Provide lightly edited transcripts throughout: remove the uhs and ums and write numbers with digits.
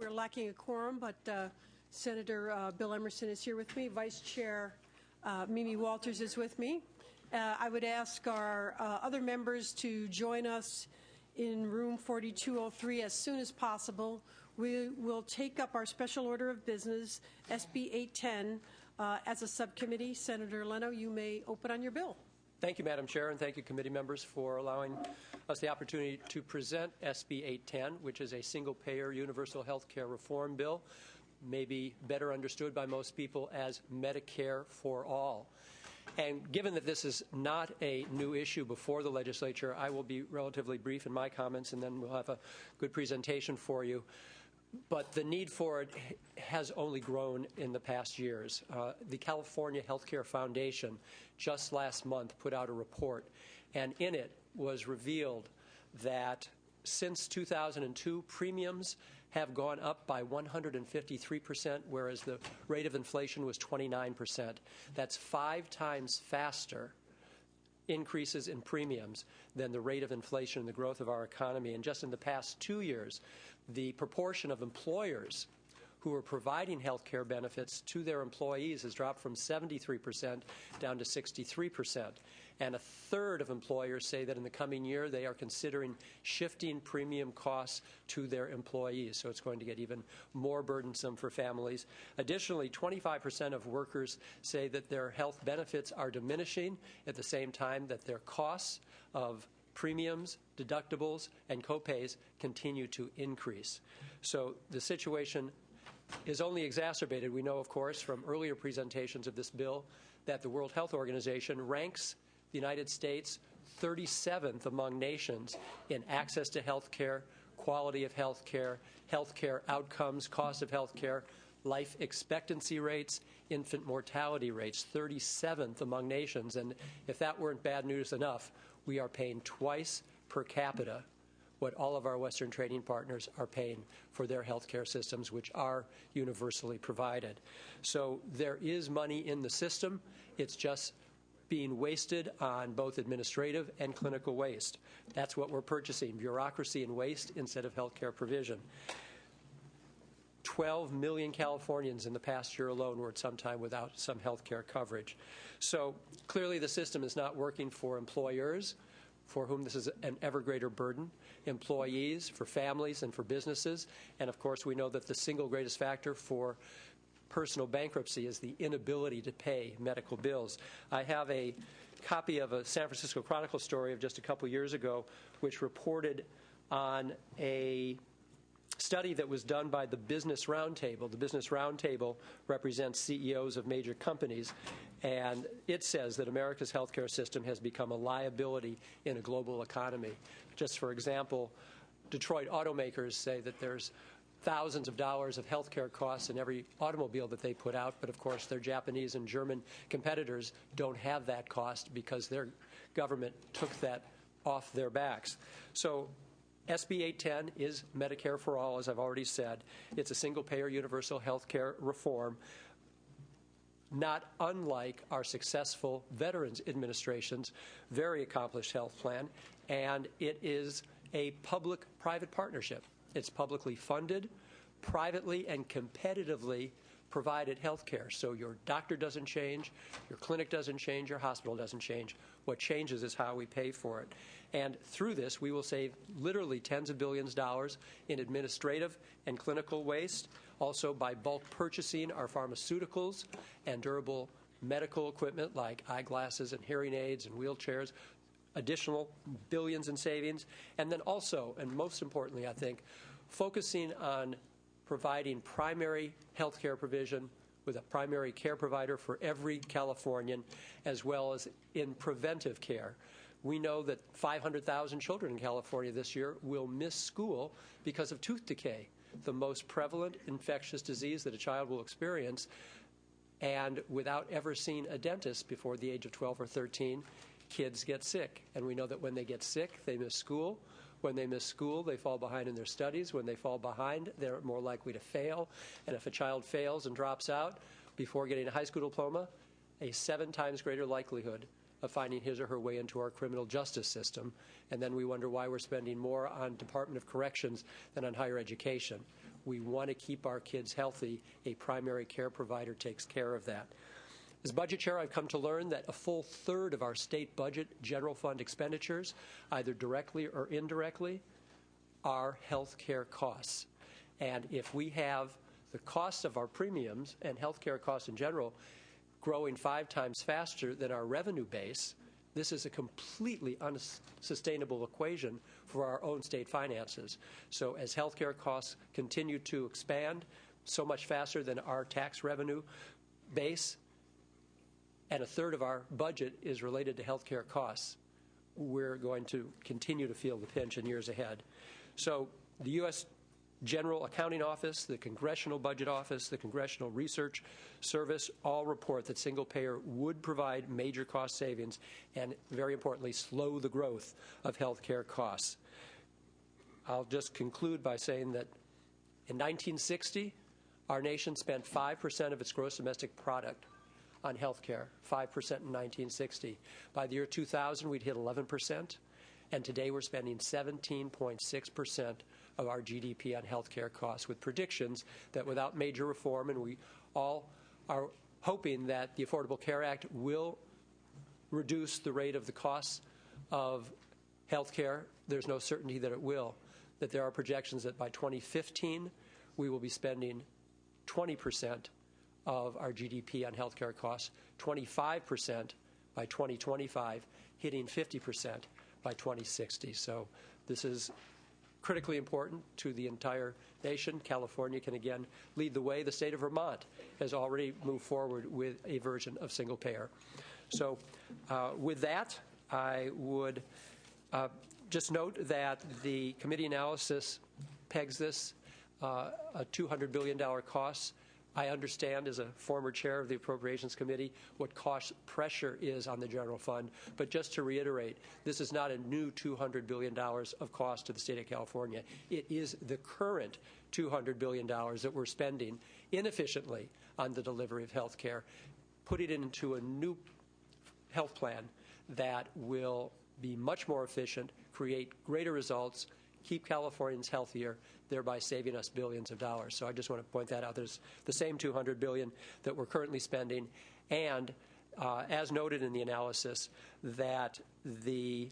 We're lacking a quorum, but Senator Bill Emerson is here with me. Vice Chair Mimi Walters is with me. I would ask our other members to join us in room 4203 as soon as possible. We will take up our special order of business, SB 810, as a subcommittee. Senator Leno, you may open on your bill. Thank you, Madam Chair, and thank you, committee members, for allowing us the opportunity to present SB 810, which is a single-payer universal health care reform bill, maybe better understood by most people as Medicare for all. And given that this is not a new issue before the legislature, I will be relatively brief in my comments, and then we'll have a good presentation for you. But the need for it has only grown in the past years. The California Healthcare Foundation just last month put out a report, and in it was revealed that since 2002, premiums have gone up by 153%, whereas the rate of inflation was 29%. That's 5 times faster increases in premiums than the rate of inflation and the growth of our economy. And just in the past 2 years, the proportion of employers who are providing health care benefits to their employees has dropped from 73% down to 63%. And a third of employers say that in the coming year they are considering shifting premium costs to their employees. So it's going to get even more burdensome for families. Additionally, 25% of workers say that their health benefits are diminishing at the same time that their costs of premiums, deductibles, and copays continue to increase. So the situation is only exacerbated. We know, of course, from earlier presentations of this bill that the World Health Organization ranks the United States 37th among nations in access to health care, quality of health care outcomes, cost of health care, life expectancy rates, infant mortality rates, 37th among nations. And if that weren't bad news enough, we are paying twice per capita what all of our Western trading partners are paying for their health care systems, which are universally provided. So there is money in the system. It's just being wasted on both administrative and clinical waste. That's what we're purchasing, bureaucracy and waste instead of health care provision. 12 million Californians in the past year alone were at some time without some health care coverage. So clearly the system is not working for employers, for whom this is an ever greater burden, employees, for families, and for businesses. And, of course, we know that the single greatest factor for personal bankruptcy is the inability to pay medical bills. I have a copy of a San Francisco Chronicle story of just a couple years ago which reported on a study that was done by the Business Roundtable. The Business Roundtable represents CEOs of major companies, and it says that America's healthcare system has become a liability in a global economy. Just for example, Detroit automakers say that there's thousands of dollars of healthcare costs in every automobile that they put out, but of course their Japanese and German competitors don't have that cost because their government took that off their backs. So SB 810 is Medicare for all, as I've already said. It's a single-payer universal health care reform, not unlike our successful Veterans Administration's very accomplished health plan, and it is a public-private partnership. It's publicly funded, privately and competitively provided health care. So your doctor doesn't change, your clinic doesn't change, your hospital doesn't change. What changes is how we pay for it. And through this, we will save literally tens of billions of dollars in administrative and clinical waste, also by bulk purchasing our pharmaceuticals and durable medical equipment like eyeglasses and hearing aids and wheelchairs, additional billions in savings. And then also, and most importantly, I think, focusing on providing primary health care provision with a primary care provider for every Californian, as well as in preventive care. We know that 500,000 children in California this year will miss school because of tooth decay, the most prevalent infectious disease that a child will experience, and without ever seeing a dentist before the age of 12 or 13, kids get sick. And we know that when they get sick, they miss school. When they miss school, they fall behind in their studies. When they fall behind, they're more likely to fail. And if a child fails and drops out before getting a high school diploma, a 7 times greater likelihood of finding his or her way into our criminal justice system. And then we wonder why we're spending more on Department of Corrections than on higher education. We want to keep our kids healthy. A primary care provider takes care of that. As budget chair, I've come to learn that a full third of our state budget general fund expenditures, either directly or indirectly, are health care costs. And if we have the cost of our premiums and health care costs in general growing 5 times faster than our revenue base, this is a completely unsustainable equation for our own state finances. So as health care costs continue to expand so much faster than our tax revenue base, and a third of our budget is related to health care costs, we're going to continue to feel the pinch in years ahead. So the U.S. General Accounting Office, the Congressional Budget Office, the Congressional Research Service all report that single payer would provide major cost savings and, very importantly, slow the growth of health care costs. I'll just conclude by saying that in 1960, our nation spent 5% of its gross domestic product on health care, 5% in 1960. By the year 2000, we'd hit 11%, and today we're spending 17.6% of our GDP on health care costs, with predictions that without major reform, and we all are hoping that the Affordable Care Act will reduce the rate of the costs of health care. There's no certainty that it will. That there are projections that by 2015, we will be spending 20% of our GDP on health care costs, 25% by 2025, hitting 50% by 2060. So this is critically important to the entire nation. California can again lead the way. The state of Vermont has already moved forward with a version of single payer. So with that, I would just note that the committee analysis pegs this a $200 billion cost. I understand, as a former chair of the Appropriations Committee, what cost pressure is on the general fund. But just to reiterate, this is not a new $200 billion of cost to the state of California. It is the current $200 billion that we're spending inefficiently on the delivery of health care, putting it into a new health plan that will be much more efficient, create greater results, keep Californians healthier, thereby saving us billions of dollars. So I just want to point that out. There's the same $200 billion that we're currently spending, and as noted in the analysis, that the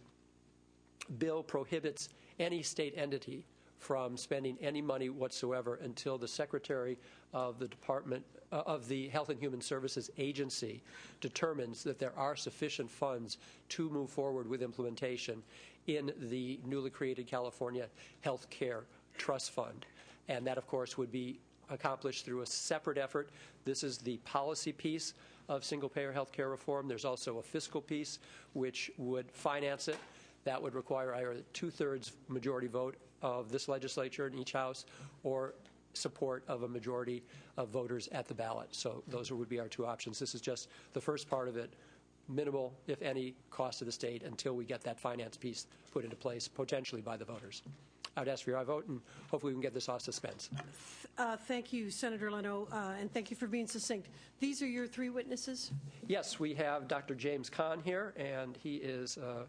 bill prohibits any state entity from spending any money whatsoever until the Secretary of the Department of the Health and Human Services Agency determines that there are sufficient funds to move forward with implementation in the newly created California Health Care Trust Fund. And that, of course, would be accomplished through a separate effort. This is the policy piece of single-payer health care reform. There's also a fiscal piece which would finance it. That would require either a 2/3 majority vote of this legislature in each house or support of a majority of voters at the ballot. So those would be our two options. This is just the first part of it. Minimal, if any, cost to the state until we get that finance piece put into place, potentially by the voters. I would ask for your vote, and hopefully we can get this off suspense. Thank you, Senator Leno, and thank you for being succinct. These are your 3 witnesses? Yes, we have Dr. James Kahn here, and he is a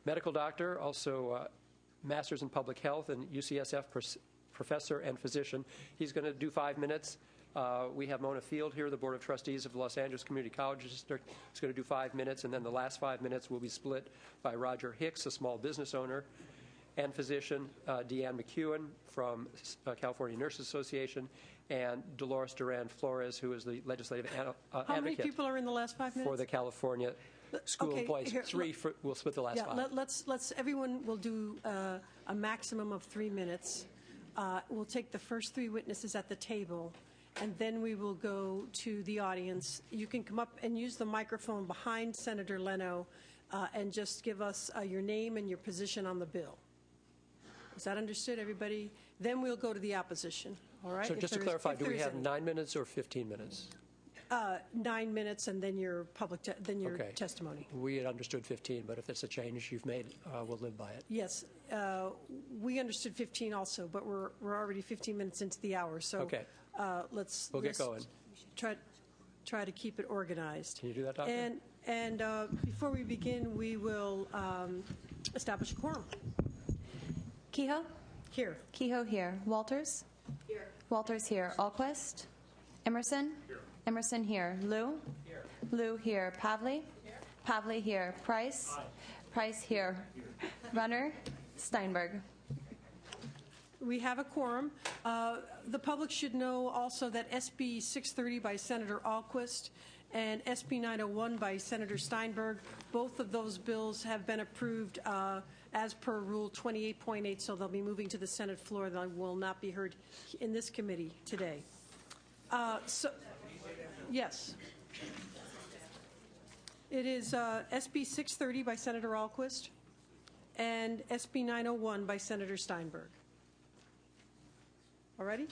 medical doctor, also master's in public health and UCSF professor and physician. He's going to do 5 minutes. We have Mona Field here, the Board of Trustees of the Los Angeles Community College District. He's going to do 5 minutes, and then the last 5 minutes will be split by Roger Hicks, a small business owner and physician, Deanne McEwen from California Nurses Association, and Dolores Duran Flores, who is the legislative advocate. How many people are in the last 5 minutes? For the California school employees. Here, 3, we'll split the last 5. Let's everyone will do a maximum of 3 minutes. We'll take the first 3 witnesses at the table, and then we will go to the audience. You can come up and use the microphone behind Senator Leno and just give us your name and your position on the bill. Is that understood, everybody? Then we'll go to the opposition. All right. So just to clarify, do we have 9 minutes or 15 minutes? 9 minutes, and then your testimony. We had understood 15, but if it's a change you've made, we'll live by it. Yes, we understood 15 also, but we're already 15 minutes into the hour. So okay. We'll get going. Try to keep it organized. Can you do that, Doctor? And before we begin, we will establish a quorum. Kehoe? Here. Kehoe here. Walters? Here. Walters here. Alquist? Emerson? Here. Emerson here. Liu? Here. Liu here. Pavley? Here. Pavley here. Price? Aye. Price here. Runner? Steinberg. We have a quorum. The public should know also that SB 630 by Senator Alquist and SB 901 by Senator Steinberg, both of those bills have been approved as per Rule 28.8, so they'll be moving to the Senate floor. They will not be heard in this committee today. Yes. It is SB 630 by Senator Alquist and SB 901 by Senator Steinberg. All righty?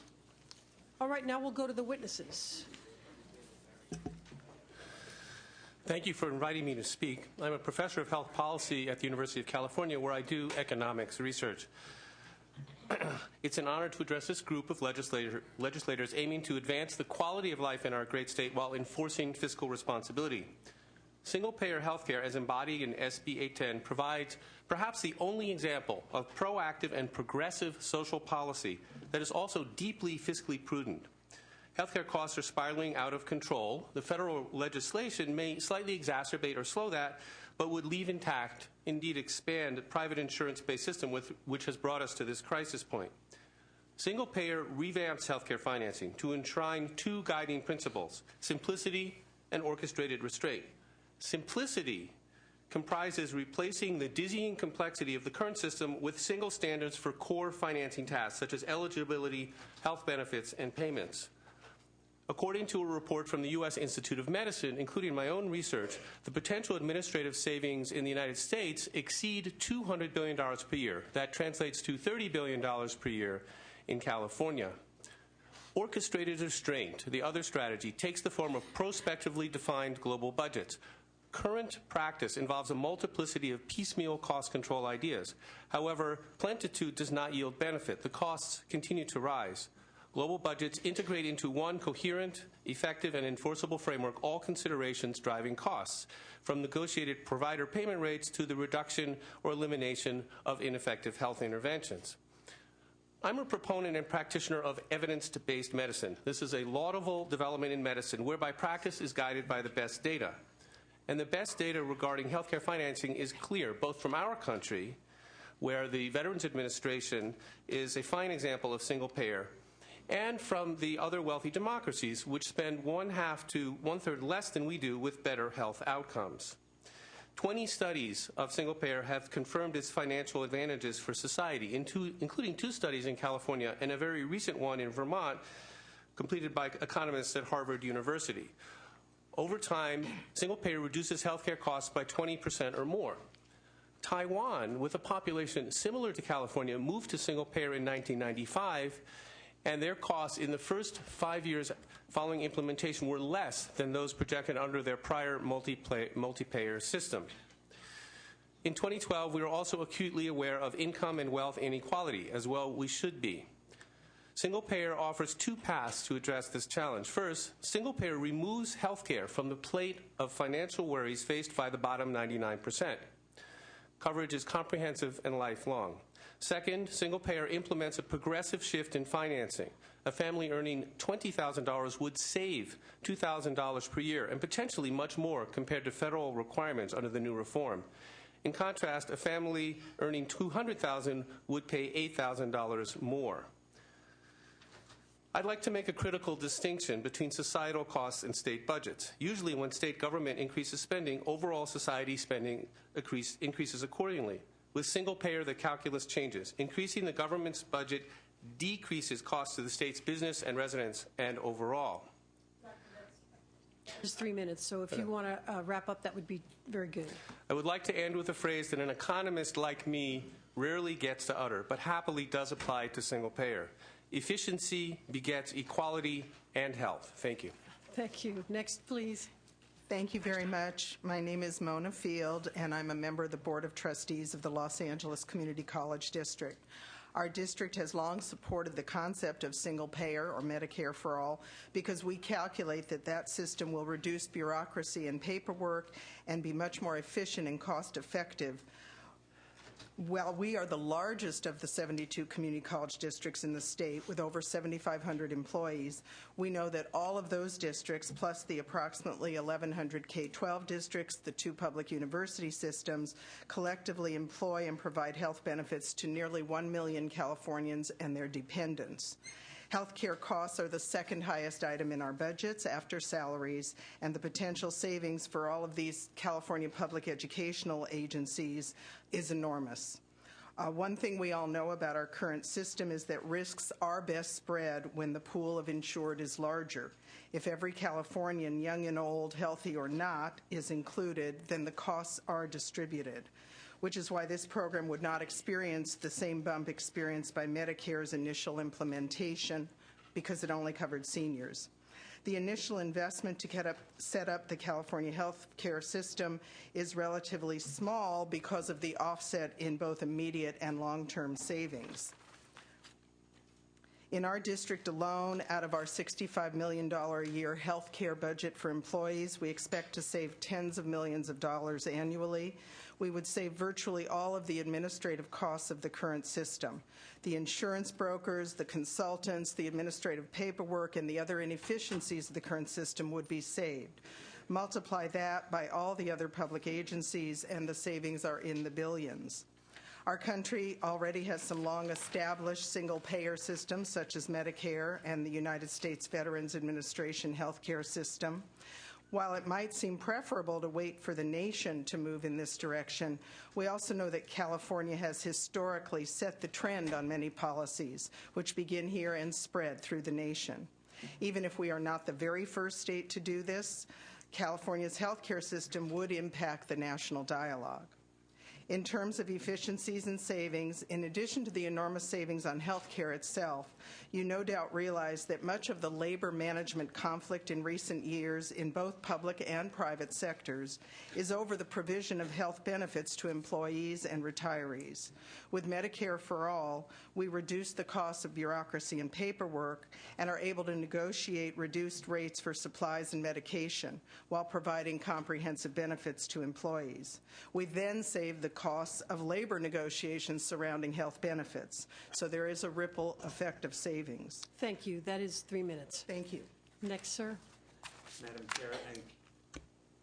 All right, now we'll go to the witnesses. Thank you for inviting me to speak. I'm a professor of health policy at the University of California, where I do economics research. It's an honor to address this group of legislators aiming to advance the quality of life in our great state while enforcing fiscal responsibility. Single-payer healthcare, as embodied in SB 810, provides perhaps the only example of proactive and progressive social policy that is also deeply fiscally prudent. Healthcare costs are spiraling out of control. The federal legislation may slightly exacerbate or slow that, but would leave intact, indeed expand, the private insurance-based system which has brought us to this crisis point. Single-payer revamps healthcare financing to enshrine two guiding principles: simplicity and orchestrated restraint. Simplicity comprises replacing the dizzying complexity of the current system with single standards for core financing tasks, such as eligibility, health benefits, and payments. According to a report from the U.S. Institute of Medicine, including my own research, the potential administrative savings in the United States exceed $200 billion per year. That translates to $30 billion per year in California. Orchestrated restraint, the other strategy, takes the form of prospectively defined global budgets. Current practice involves a multiplicity of piecemeal cost control ideas. However, plentitude does not yield benefit. The costs continue to rise. Global budgets integrate into one coherent, effective, and enforceable framework all considerations driving costs, from negotiated provider payment rates to the reduction or elimination of ineffective health interventions. I'm a proponent and practitioner of evidence-based medicine. This is a laudable development in medicine whereby practice is guided by the best data. And the best data regarding healthcare financing is clear, both from our country, where the Veterans Administration is a fine example of single payer, and from the other wealthy democracies, which spend 1/2 to 1/3 less than we do with better health outcomes. 20 studies of single payer have confirmed its financial advantages for society, including 2 studies in California and a very recent one in Vermont, completed by economists at Harvard University. Over time, single payer reduces healthcare costs by 20% or more. Taiwan, with a population similar to California, moved to single payer in 1995, and their costs in the first 5 years following implementation were less than those projected under their prior multi-payer system. In 2012, we were also acutely aware of income and wealth inequality, as well we should be. Single payer offers 2 paths to address this challenge. First, single payer removes healthcare from the plate of financial worries faced by the bottom 99%. Coverage is comprehensive and lifelong. Second, single payer implements a progressive shift in financing. A family earning $20,000 would save $2,000 per year, and potentially much more compared to federal requirements under the new reform. In contrast, a family earning $200,000 would pay $8,000 more. I'd like to make a critical distinction between societal costs and state budgets. Usually when state government increases spending, overall society spending increases accordingly. With single payer, the calculus changes. Increasing the government's budget decreases costs to the state's business and residents and overall. Just 3 minutes, so if you want to wrap up, that would be very good. I would like to end with a phrase that an economist like me rarely gets to utter, but happily does apply to single payer. Efficiency begets equality and health. Thank you. Thank you. Next, please. Thank you very much. My name is Mona Field, and I'm a member of the Board of Trustees of the Los Angeles Community College District. Our district has long supported the concept of single payer or Medicare for all because we calculate that that system will reduce bureaucracy and paperwork and be much more efficient and cost effective. While we are the largest of the 72 community college districts in the state with over 7,500 employees, we know that all of those districts, plus the approximately 1,100 K-12 districts, the 2 public university systems, collectively employ and provide health benefits to nearly 1 million Californians and their dependents. Healthcare costs are the second highest item in our budgets after salaries, and the potential savings for all of these California public educational agencies is enormous. One thing we all know about our current system is that risks are best spread when the pool of insured is larger. If every Californian, young and old, healthy or not, is included, then the costs are distributed, which is why this program would not experience the same bump experienced by Medicare's initial implementation, because it only covered seniors. The initial investment to set up the California health care system is relatively small because of the offset in both immediate and long-term savings. In our district alone, out of our $65 million a year health care budget for employees, we expect to save tens of millions of dollars annually. We would save virtually all of the administrative costs of the current system. The insurance brokers, the consultants, the administrative paperwork, and the other inefficiencies of the current system would be saved. Multiply that by all the other public agencies, and the savings are in the billions. Our country already has some long-established single-payer systems, such as Medicare and the United States Veterans Administration healthcare system. While it might seem preferable to wait for the nation to move in this direction, we also know that California has historically set the trend on many policies, which begin here and spread through the nation. Even if we are not the very first state to do this, California's healthcare system would impact the national dialogue. In terms of efficiencies and savings, in addition to the enormous savings on health care itself, you no doubt realize that much of the labor management conflict in recent years in both public and private sectors is over the provision of health benefits to employees and retirees. With Medicare for All, we reduce the costs of bureaucracy and paperwork and are able to negotiate reduced rates for supplies and medication while providing comprehensive benefits to employees. We then save the costs of labor negotiations surrounding health benefits. So there is a ripple effect of savings. Thank you. That is 3 minutes. Thank you. Next, sir.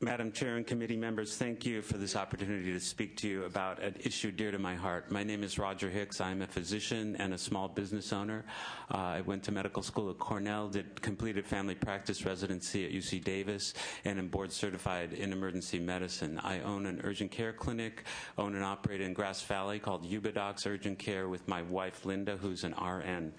Madam Chair and committee members, thank you for this opportunity to speak to you about an issue dear to my heart. My name is Roger Hicks. I'm a physician and a small business owner. I went to medical school at Cornell, completed family practice residency at UC Davis, and am board certified in emergency medicine. I own an urgent care clinic, own and operate in Grass Valley called Ubidox Urgent Care with my wife, Linda, who's an RN.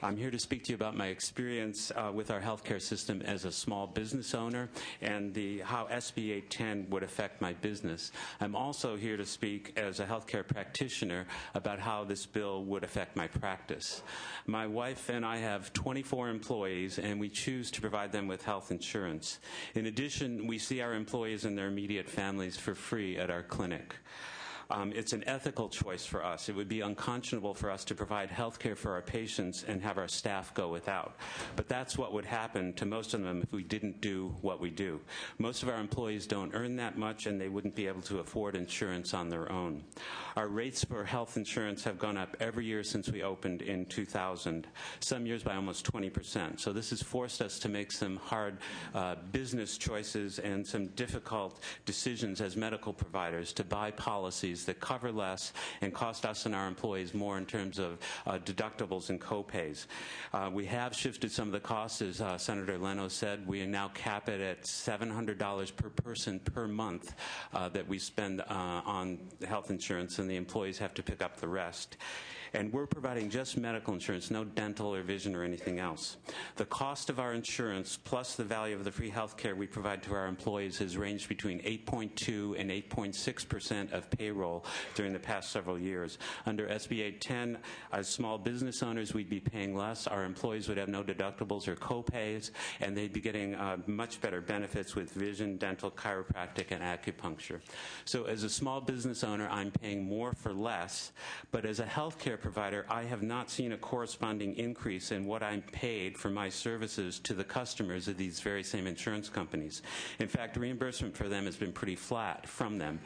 I'm here to speak to you about my experience with our healthcare system as a small business owner and how SB 810 would affect my business. I'm also here to speak as a healthcare practitioner about how this bill would affect my practice. My wife and I have 24 employees, and we choose to provide them with health insurance. In addition, we see our employees and their immediate families for free at our clinic. It's an ethical choice for us. It would be unconscionable for us to provide health care for our patients and have our staff go without. But that's what would happen to most of them if we didn't do what we do. Most of our employees don't earn that much, and they wouldn't be able to afford insurance on their own. Our rates for health insurance have gone up every year since we opened in 2000, some years by almost 20%. So this has forced us to make some hard business choices and some difficult decisions as medical providers to buy policies that cover less and cost us and our employees more in terms of deductibles and co-pays. We have shifted some of the costs, as Senator Leno said. We now cap it at $700 per person per month that we spend on health insurance, and the employees have to pick up the rest. And we're providing just medical insurance, no dental or vision or anything else. The cost of our insurance plus the value of the free health care we provide to our employees has ranged between 8.2 and 8.6% of payroll during the past several years. Under SB 810, as small business owners, we'd be paying less. Our employees would have no deductibles or co-pays, and they'd be getting much better benefits with vision, dental, chiropractic, and acupuncture. So as a small business owner, I'm paying more for less, but as a health care provider, I have not seen a corresponding increase in what I'm paid for my services to the customers of these very same insurance companies. In fact, reimbursement for them has been pretty flat from them.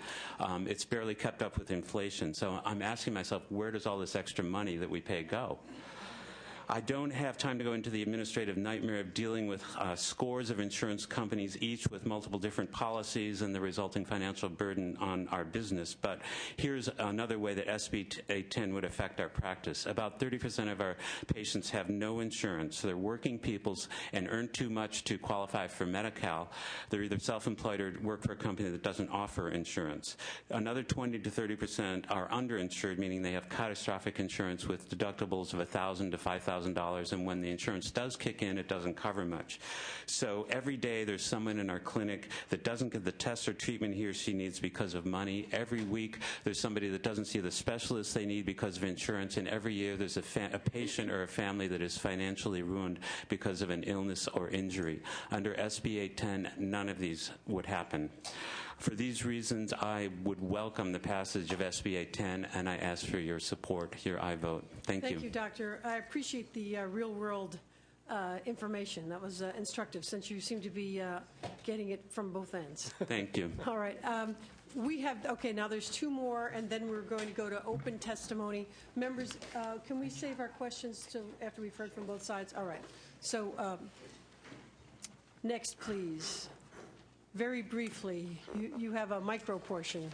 It's barely kept kept up with inflation. So I'm asking myself, where does all this extra money that we pay go? I don't have time to go into the administrative nightmare of dealing with scores of insurance companies, each with multiple different policies and the resulting financial burden on our business. But here's another way that SB 810 would affect our practice. About 30% of our patients have no insurance. They're working peoples and earn too much to qualify for Medi-Cal. They're either self-employed or work for a company that doesn't offer insurance. Another 20 to 30% are underinsured, meaning they have catastrophic insurance with deductibles of $1,000 to $5,000. And when the insurance does kick in, it doesn't cover much. So every day there's someone in our clinic that doesn't get the test or treatment he or she needs because of money. Every week there's somebody that doesn't see the specialist they need because of insurance. And every year there's a patient or a family that is financially ruined because of an illness or injury. Under SB 810, none of these would happen. For these reasons, I would welcome the passage of SB 810, and I ask for your support. Here I vote. Thank you. Thank you, Doctor. I appreciate the real-world information. That was instructive, since you seem to be getting it from both ends. Thank you. All right. Now there's two more, and then we're going to go to open testimony. Members, can we save our questions till after we've heard from both sides? All right. So next, please. Very briefly, you have a micro portion.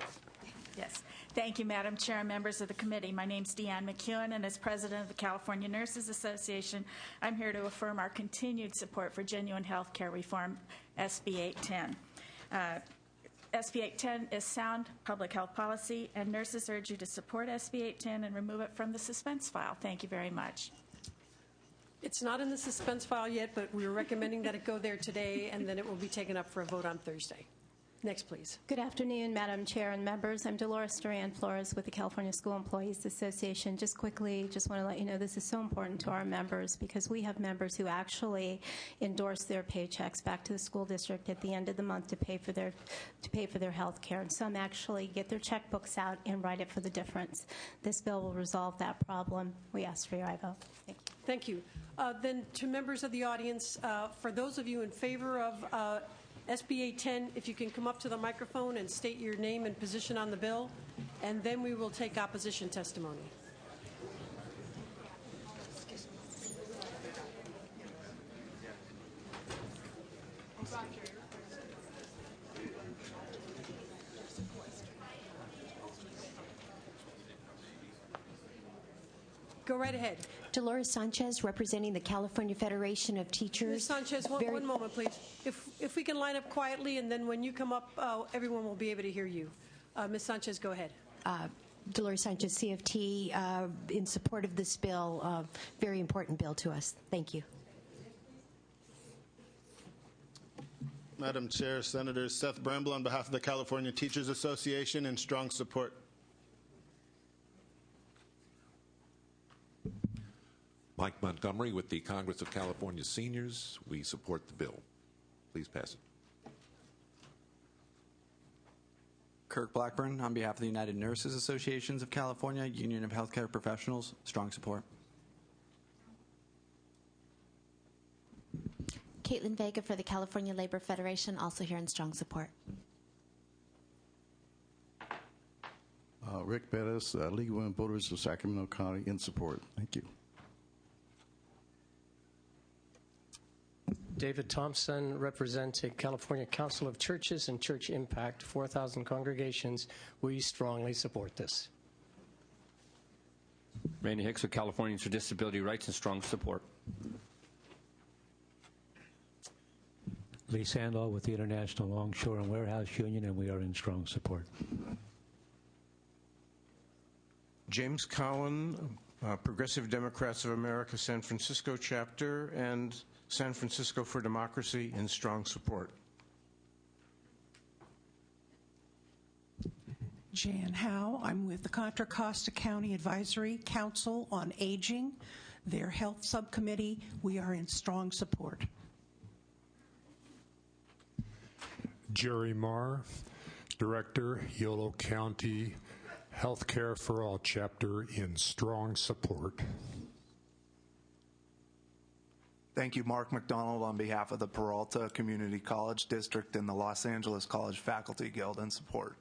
Yes. Thank you, Madam Chair and members of the committee. My name is Deanne McEwen, and as president of the California Nurses Association, I'm here to affirm our continued support for genuine health care reform, SB 810. SB 810 is sound public health policy, and nurses urge you to support SB 810 and remove it from the suspense file. Thank you very much. It's not in the suspense file yet, but we're recommending that it go there today, and then it will be taken up for a vote on Thursday. Next, please. Good afternoon, Madam Chair and members. I'm Dolores Duran Flores with the California School Employees Association. Just quickly, just want to let you know this is so important to our members because we have members who actually endorse their paychecks back to the school district at the end of the month to pay for their health care, and some actually get their checkbooks out and write it for the difference. This bill will resolve that problem. We ask for your aye vote. Thank you. Thank you. Then to members of the audience, for those of you in favor of SB 810, if you can come up to the microphone and state your name and position on the bill, and then we will take opposition testimony. Go right ahead. Dolores Sanchez, representing the California Federation of Teachers. Ms. Sanchez, one moment, please. If we can line up quietly, and then when you come up, everyone will be able to hear you. Ms. Sanchez, go ahead. Dolores Sanchez, CFT, in support of this bill. Very important bill to us. Thank you. Madam Chair, Senator Seth Bramble on behalf of the California Teachers Association in strong support. Mike Montgomery with the Congress of California Seniors. We support the bill. Please pass it. Kirk Blackburn on behalf of the United Nurses Associations of California, Union of Healthcare Professionals, strong support. Caitlin Vega for the California Labor Federation, also here in strong support. Rick Bettis, League of Women Voters of Sacramento County, in support. Thank you. David Thompson, representing California Council of Churches and Church Impact, 4,000 congregations. We strongly support this. Randy Hicks with Californians for Disability Rights and strong support. Lee Sandall with the International Longshore and Warehouse Union, and we are in strong support. James Cowan, Progressive Democrats of America San Francisco chapter, and San Francisco for Democracy, in strong support. Jan Howe, I'm with the Contra Costa County Advisory Council on Aging, their health subcommittee. We are in strong support. Jerry Marr, Director, Yolo County Healthcare for All chapter, in strong support. Thank you, Mark McDonald, on behalf of the Peralta Community College District and the Los Angeles College Faculty Guild, in support.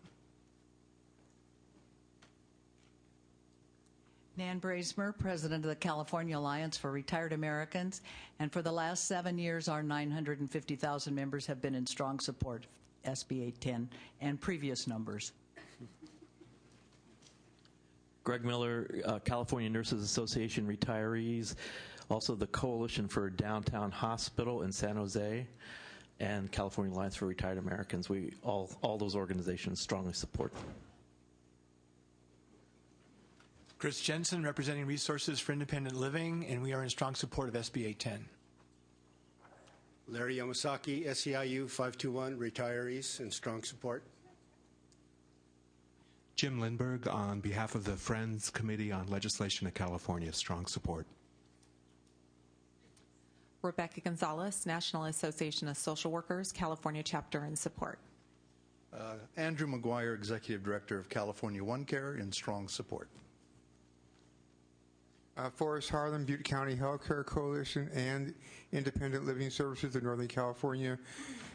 Nan Brazemer, President of the California Alliance for Retired Americans, and for the last 7 years, our 950,000 members have been in strong support of SB 810 and previous numbers. Greg Miller, California Nurses Association Retirees, also the Coalition for Downtown Hospital in San Jose, and California Alliance for Retired Americans. We all those organizations strongly support. Chris Jensen, representing Resources for Independent Living, and we are in strong support of SB 810. Larry Yamasaki, SEIU 521, retirees, in strong support. Jim Lindberg, on behalf of the Friends Committee on Legislation of California, strong support. Rebecca Gonzalez, National Association of Social Workers, California Chapter, in support. Andrew McGuire, Executive Director of California One Care, in strong support. Forrest Harlan, Butte County Healthcare Coalition and Independent Living Services of Northern California,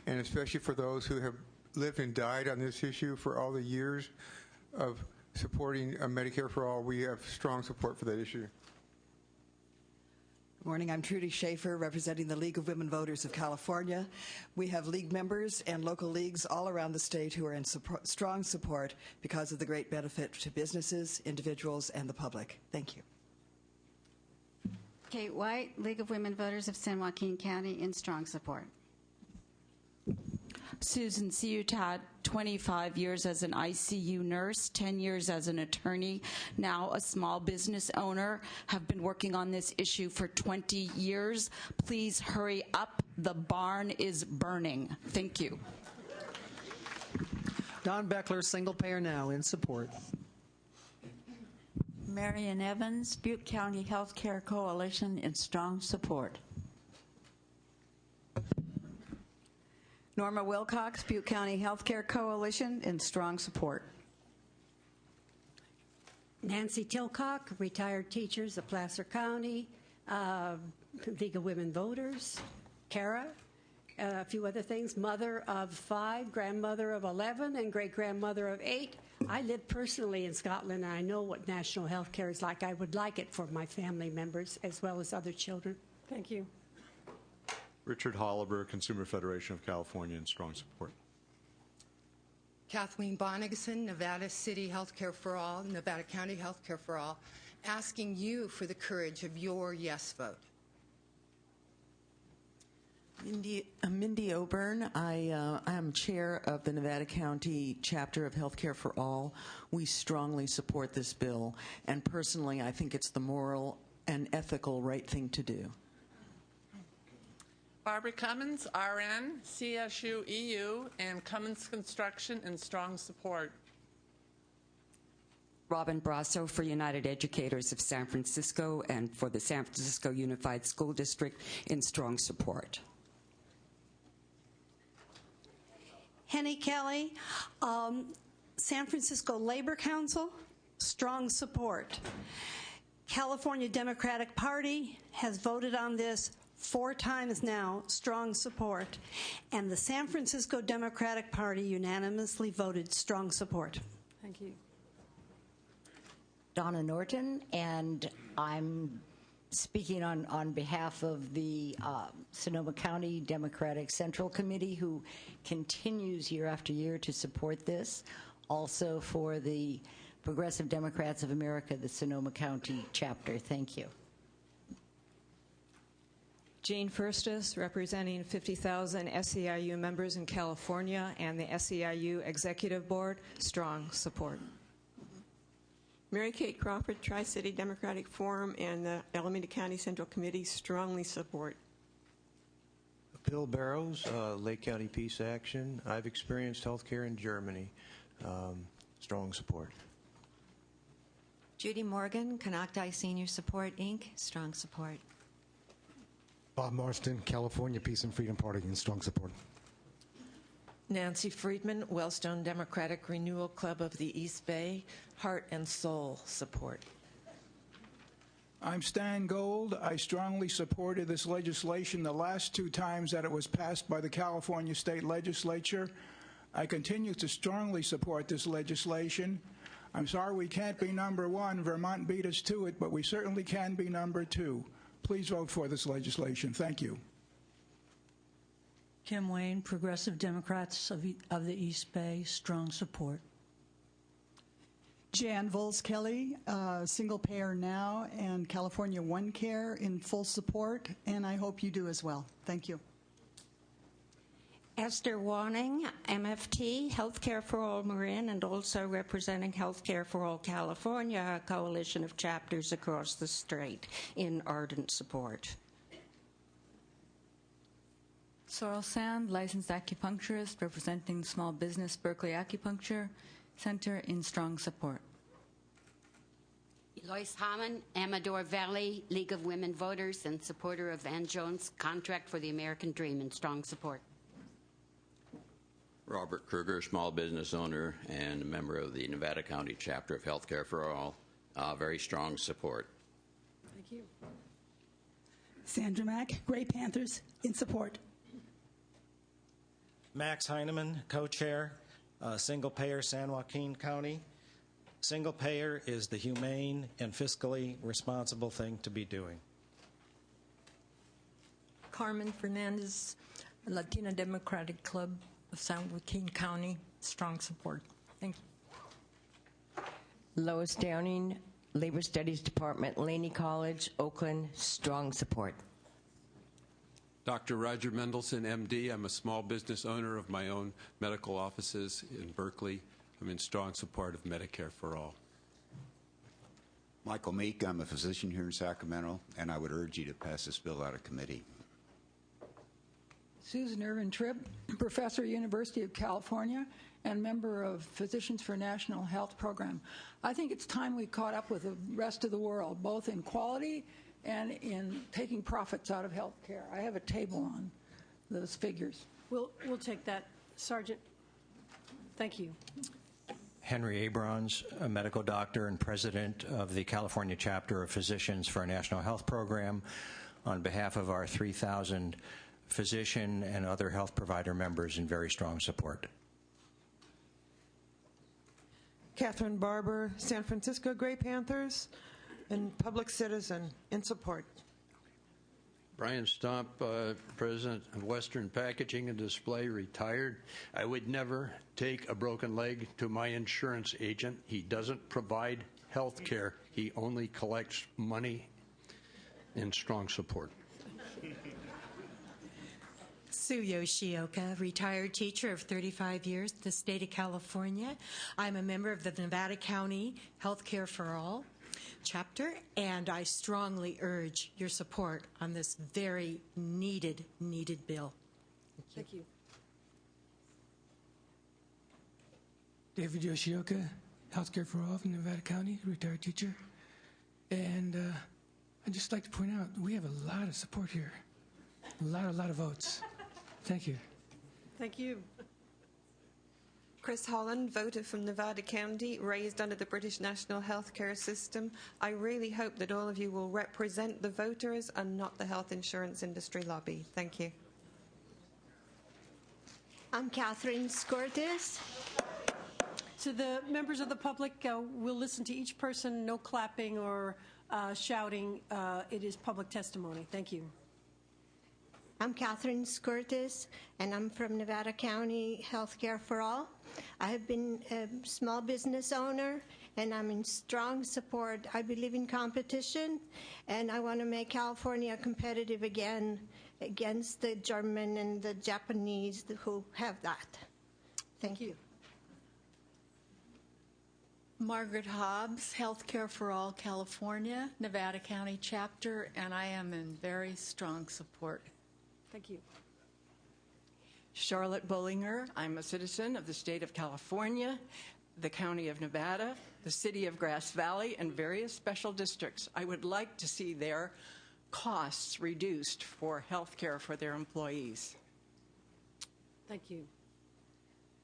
and especially for those who have lived and died on this issue for all the years of supporting Medicare for All. We have strong support for that issue. Good morning. I'm Trudy Schaefer, representing the League of Women Voters of California. We have league members and local leagues all around the state who are in strong support because of the great benefit to businesses, individuals, and the public. Thank you. Kate White, League of Women Voters of San Joaquin County, in strong support. Susan Ciutat, 25 years as an ICU nurse, 10 years as an attorney, now a small business owner, have been working on this issue for 20 years. Please hurry up. The barn is burning. Thank you. Don Beckler, single payer now, in support. Marion Evans, Butte County Healthcare Coalition, in strong support. Norma Wilcox, Butte County Healthcare Coalition, in strong support. Nancy Tilcock, retired teachers of Placer County, League of Women Voters, Kara, a few other things, mother of 5, grandmother of 11, and great-grandmother of 8. I live personally in Scotland, and I know what national health care is like. I would like it for my family members as well as other children. Thank you. Richard Holliber, Consumer Federation of California, in strong support. Kathleen Bonigson, Nevada City Healthcare for All, Nevada County Healthcare for All, asking you for the courage of your yes vote. Mindy Oburn. I am chair of the Nevada County chapter of Healthcare for All. We strongly support this bill, and personally, I think it's the moral and ethical right thing to do. Barbara Cummins, RN, CSU EU, and Cummins Construction, in strong support. Robin Brasso for United Educators of San Francisco and for the San Francisco Unified School District, in strong support. Henny Kelly, San Francisco Labor Council, strong support. California Democratic Party has voted on this 4 times now, strong support. And the San Francisco Democratic Party unanimously voted strong support. Thank you. Donna Norton, and I'm speaking on behalf of the Sonoma County Democratic Central Committee, who continues year after year to support this. Also for the Progressive Democrats of America, the Sonoma County chapter. Thank you. Jane Firstus, representing 50,000 SEIU members in California and the SEIU Executive Board, strong support. Mary Kate Crawford, Tri-City Democratic Forum, and the Alameda County Central Committee strongly support. Bill Barrows, Lake County Peace Action. I've experienced health care in Germany. Strong support. Judy Morgan, Canocti Senior Support, Inc., strong support. Bob Marston, California Peace and Freedom Party, in strong support. Nancy Friedman, Wellstone Democratic Renewal Club of the East Bay, heart and soul support. I'm Stan Gold. I strongly supported this legislation the last 2 times that it was passed by the California State Legislature. I continue to strongly support this legislation. I'm sorry we can't be number one. Vermont beat us to it, but we certainly can be number two. Please vote for this legislation. Thank you. Kim Wayne, Progressive Democrats of the East Bay, strong support. Jan Vols-Kelly, Single Payer Now and California One Care in full support, and I hope you do as well. Thank you. Esther Wanning, MFT, Healthcare for All Marin, and also representing Healthcare for All California, a coalition of chapters across the state, in ardent support. Sorrel Sand, licensed acupuncturist, representing Small Business Berkeley Acupuncture Center, in strong support. Eloise Hammond, Amador Valley, League of Women Voters, and supporter of Van Jones' contract for the American Dream, in strong support. Robert Kruger, small business owner and a member of the Nevada County chapter of Healthcare for All. Very strong support. Thank you. Sandra Mack, Gray Panthers, in support. Max Heineman, co-chair, Single Payer San Joaquin County. Single payer is the humane and fiscally responsible thing to be doing. Carmen Fernandez, Latina Democratic Club of San Joaquin County, strong support. Thank you. Lois Downing, Labor Studies Department, Laney College, Oakland, strong support. Dr. Roger Mendelson, MD. I'm a small business owner of my own medical offices in Berkeley. I'm in strong support of Medicare for All. Michael Meek, I'm a physician here in Sacramento, and I would urge you to pass this bill out of committee. Susan Irvin Tripp, professor, University of California, and member of Physicians for National Health Program. I think it's time we caught up with the rest of the world, both in quality and in taking profits out of health care. I have a table on those figures. We'll take that. Sergeant, thank you. Henry Abrons, a medical doctor and president of the California chapter of Physicians for a National Health Program. On behalf of our 3,000 physician and other health provider members, in very strong support. Catherine Barber, San Francisco Gray Panthers, and public citizen, in support. Brian Stomp, president of Western Packaging and Display, retired. I would never take a broken leg to my insurance agent. He doesn't provide health care. He only collects money. In strong support. Sue Yoshioka, retired teacher of 35 years, the state of California. I'm a member of the Nevada County Healthcare for All chapter, and I strongly urge your support on this very needed bill. Thank you. David Yoshioka, Healthcare for All from Nevada County, retired teacher. And I'd just like to point out, we have a lot of support here. A lot of votes. Thank you. Thank you. Chris Holland, voter from Nevada County, raised under the British National Healthcare System. I really hope that all of you will represent the voters and not the health insurance industry lobby. Thank you. I'm Catherine Scortis. So the members of the public will listen to each person, no clapping or shouting. It is public testimony. Thank you. I'm Catherine Scortis, and I'm from Nevada County Healthcare for All. I have been a small business owner, and I'm in strong support. I believe in competition, and I want to make California competitive again against the German and the Japanese who have that. Thank you. Margaret Hobbs, Healthcare for All California, Nevada County chapter, and I am in very strong support. Thank you. Charlotte Bollinger. I'm a citizen of the state of California, the county of Nevada, the city of Grass Valley, and various special districts. I would like to see their costs reduced for health care for their employees. Thank you.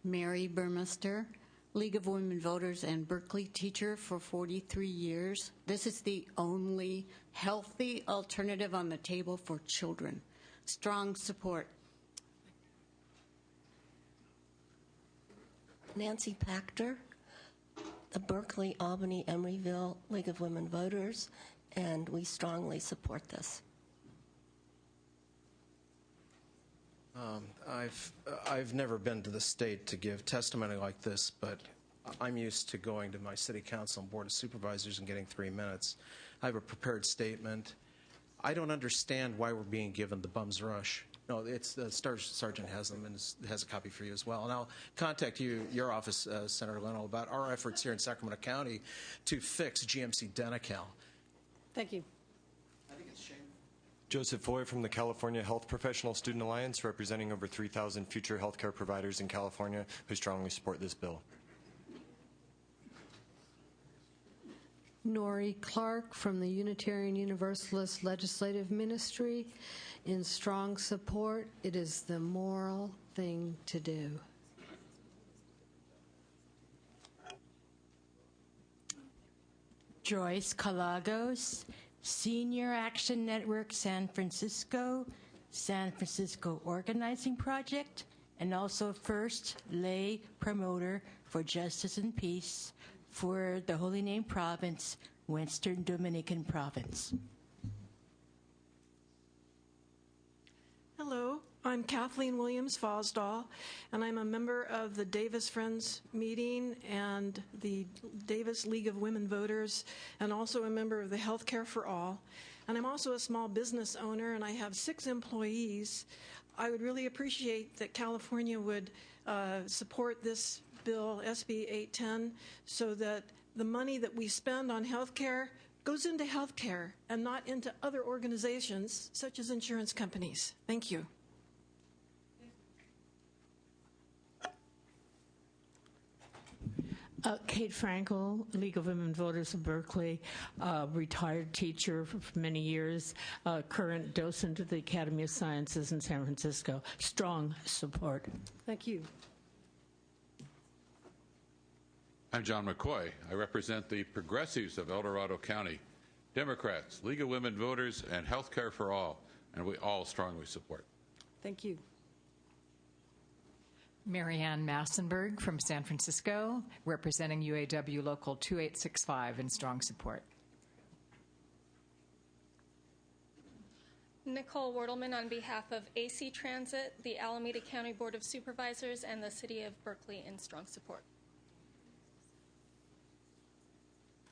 Mary Burmester, League of Women Voters and Berkeley teacher for 43 years. This is the only healthy alternative on the table for children. Strong support. Nancy Pachter, the Berkeley, Albany, Emeryville League of Women Voters, and we strongly support this. I've never been to the state to give testimony like this, but I'm used to going to my city council and board of supervisors and getting 3 minutes. I have a prepared statement. I don't understand why we're being given the bum's rush. No, it's the sergeant has them and has a copy for you as well. And I'll contact your office, Senator Leno, about our efforts here in Sacramento County to fix GMC Denical. Thank you. Joseph Foy from the California Health Professional Student Alliance, representing over 3,000 future healthcare providers in California who strongly support this bill. Nori Clark from the Unitarian Universalist Legislative Ministry, in strong support. It is the moral thing to do. Joyce Calagos, Senior Action Network San Francisco Organizing Project, and also first lay promoter for justice and peace for the Holy Name Province, Western Dominican Province. Hello, I'm Kathleen Williams Fosdahl, and I'm a member of the Davis Friends meeting and the Davis League of Women Voters, and also a member of the Healthcare for All. And I'm also a small business owner, and I have 6 employees. I would really appreciate that California would support this bill, SB 810, so that the money that we spend on healthcare goes into healthcare and not into other organizations such as insurance companies. Thank you. Kate Frankel, League of Women Voters of Berkeley, retired teacher for many years, current docent at the Academy of Sciences in San Francisco. Strong support. Thank you. I'm John McCoy. I represent the progressives of El Dorado County, Democrats, League of Women Voters, and Healthcare for All, and we all strongly support. Thank you. Marianne Massenberg from San Francisco, representing UAW Local 2865 in strong support. Nicole Wertelman on behalf of AC Transit, the Alameda County Board of Supervisors, and the City of Berkeley in strong support.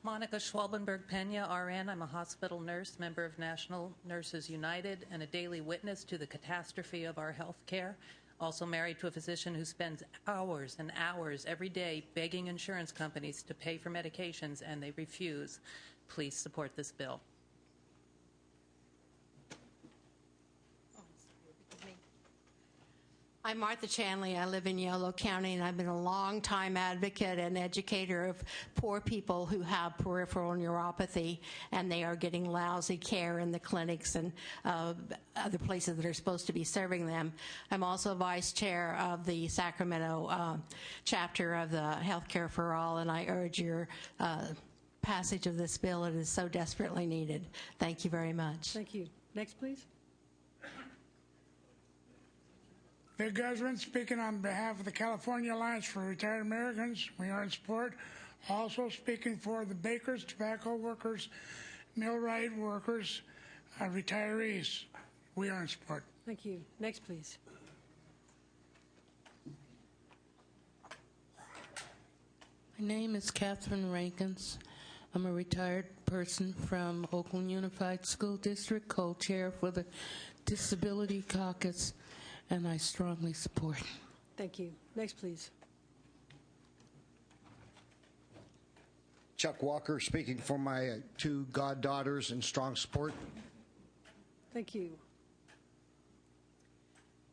Monica Schwalbenberg-Pena, RN. I'm a hospital nurse, member of National Nurses United, and a daily witness to the catastrophe of our health care. Also married to a physician who spends hours and hours every day begging insurance companies to pay for medications, and they refuse. Please support this bill. I'm Martha Chanley. I live in Yolo County, and I've been a long-time advocate and educator of poor people who have peripheral neuropathy, and they are getting lousy care in the clinics and other places that are supposed to be serving them. I'm also vice chair of the Sacramento chapter of the Healthcare for All, and I urge your passage of this bill. It is so desperately needed. Thank you very much. Thank you. Next, please. Vic Guzman, speaking on behalf of the California Alliance for Retired Americans. We are in support. Also speaking for the bakers, tobacco workers, millwright workers, retirees. We are in support. Thank you. Next, please. My name is Catherine Rankins. I'm a retired person from Oakland Unified School District, co-chair for the Disability Caucus, and I strongly support. Thank you. Next, please. Chuck Walker, speaking for my 2 goddaughters in strong support. Thank you.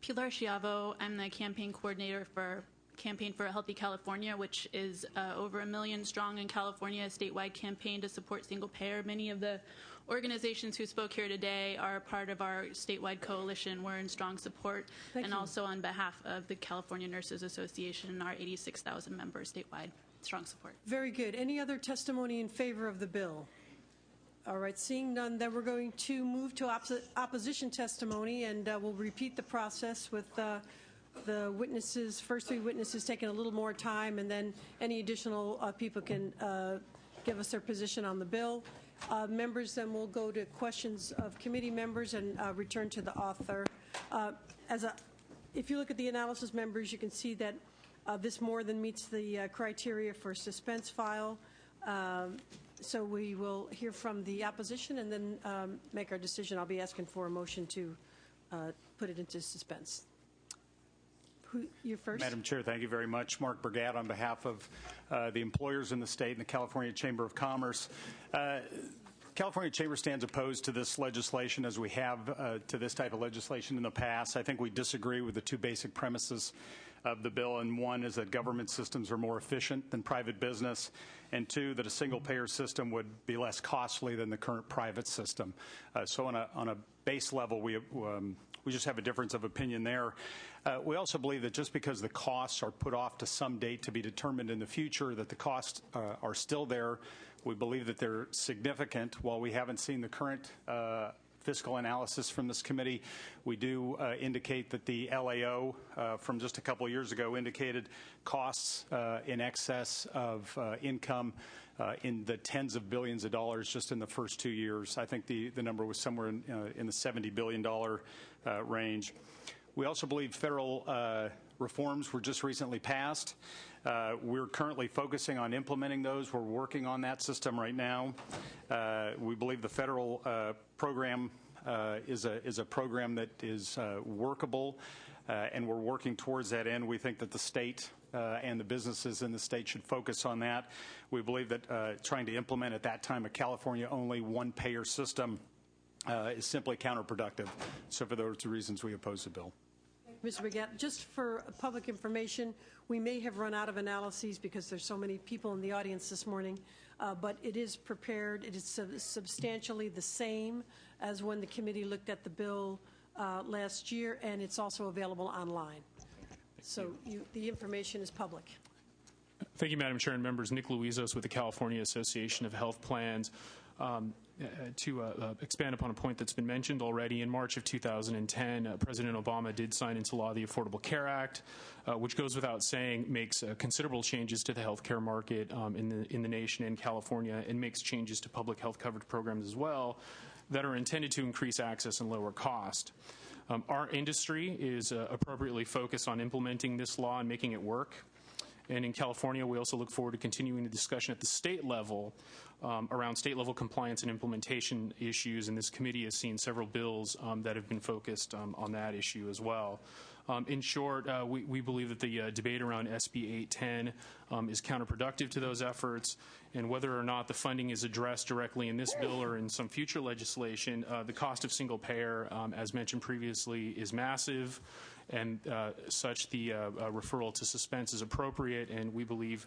Pilar Schiavo, I'm the campaign coordinator for Campaign for a Healthy California, which is over 1 million strong in California, a statewide campaign to support single payer. Many of the organizations who spoke here today are part of our statewide coalition. We're in strong support. Thank you. Also on behalf of the California Nurses Association and our 86,000 members statewide, strong support. Very good. Any other testimony in favor of the bill? All right, seeing none, then we're going to move to opposition testimony, and we'll repeat the process with the witnesses, first three witnesses, taking a little more time, and then any additional people can give us their position on the bill. Members, then we'll go to questions of committee members and return to the author. If you look at the analysis, members, you can see that this more than meets the criteria for suspense file. So we will hear from the opposition and then make our decision. I'll be asking for a motion to put it into suspense. You first. Madam Chair, thank you very much. Mark Burgat on behalf of the employers in the state and the California Chamber of Commerce. California Chamber stands opposed to this legislation, as we have to this type of legislation in the past. I think we disagree with the two basic premises of the bill, and one is that government systems are more efficient than private business, and two, that a single-payer system would be less costly than the current private system. So on a base level, we just have a difference of opinion there. We also believe that just because the costs are put off to some date to be determined in the future, that the costs are still there. We believe that they're significant. While we haven't seen the current fiscal analysis from this committee, we do indicate that the LAO from just a couple of years ago indicated costs in excess of income in the tens of billions of dollars just in the first 2 years. I think the number was somewhere in the $70 billion range. We also believe federal reforms were just recently passed. We're currently focusing on implementing those. We're working on that system right now. We believe the federal program is a program that is workable, and we're working towards that end. We think that the state and the businesses in the state should focus on that. We believe that trying to implement at that time a California-only one-payer system is simply counterproductive. So for those reasons, we oppose the bill. Mr. Burgat, just for public information, we may have run out of analyses because there's so many people in the audience this morning, but it is prepared. It is substantially the same as when the committee looked at the bill last year, and it's also available online. So the information is public. Thank you, Madam Chair and members. Nick Luizos with the California Association of Health Plans. To expand upon a point that's been mentioned already, in March of 2010, President Obama did sign into law the Affordable Care Act, which goes without saying makes considerable changes to the health care market in the nation and California, and makes changes to public health coverage programs as well that are intended to increase access and lower cost. Our industry is appropriately focused on implementing this law and making it work. And in California, we also look forward to continuing the discussion at the state level around state-level compliance and implementation issues, and this committee has seen several bills that have been focused on that issue as well. In short, we believe that the debate around SB 810 is counterproductive to those efforts, and whether or not the funding is addressed directly in this bill or in some future legislation, the cost of single-payer, as mentioned previously, is massive, and such the referral to suspense is appropriate, and we believe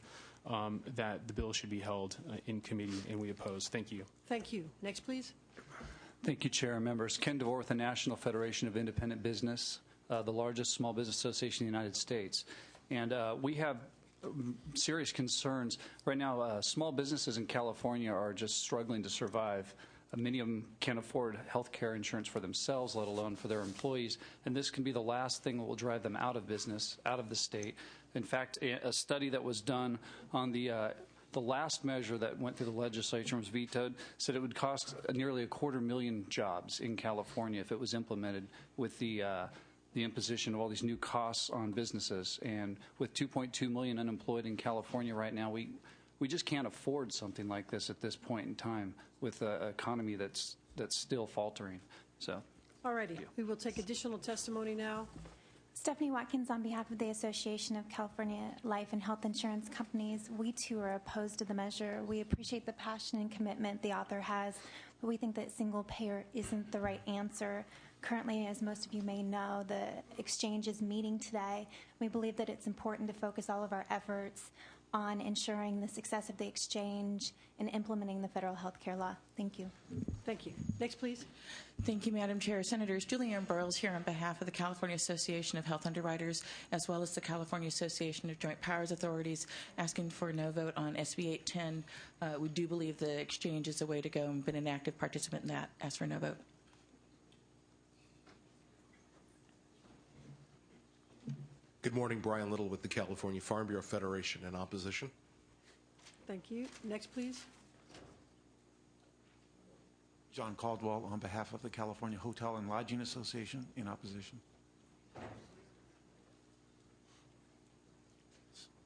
that the bill should be held in committee, and we oppose. Thank you. Thank you. Next, please. Thank you, Chair and members. Ken DeVore with the National Federation of Independent Business, the largest small business association in the United States. And we have serious concerns. Right now, small businesses in California are just struggling to survive. Many of them can't afford health care insurance for themselves, let alone for their employees. And this can be the last thing that will drive them out of business, out of the state. In fact, a study that was done on the last measure that went through the legislature and was vetoed said it would cost nearly 250,000 jobs in California if it was implemented with the imposition of all these new costs on businesses. And with 2.2 million unemployed in California right now, we just can't afford something like this at this point in time with an economy that's still faltering. So, all righty. We will take additional testimony now. Stephanie Watkins on behalf of the Association of California Life and Health Insurance Companies. We too are opposed to the measure. We appreciate the passion and commitment the author has, but we think that single payer isn't the right answer. Currently, as most of you may know, the exchange is meeting today. We believe that it's important to focus all of our efforts on ensuring the success of the exchange and implementing the federal health care law. Thank you. Thank you. Next, please. Thank you, Madam Chair. Senators Julianne Burrows here on behalf of the California Association of Health Underwriters, as well as the California Association of Joint Powers Authorities, asking for a no vote on SB 810. We do believe the exchange is the way to go and been an active participant in that. Ask for a no vote. Good morning, Brian Little with the California Farm Bureau Federation. In opposition. Thank you. Next, please. John Caldwell on behalf of the California Hotel and Lodging Association. In opposition.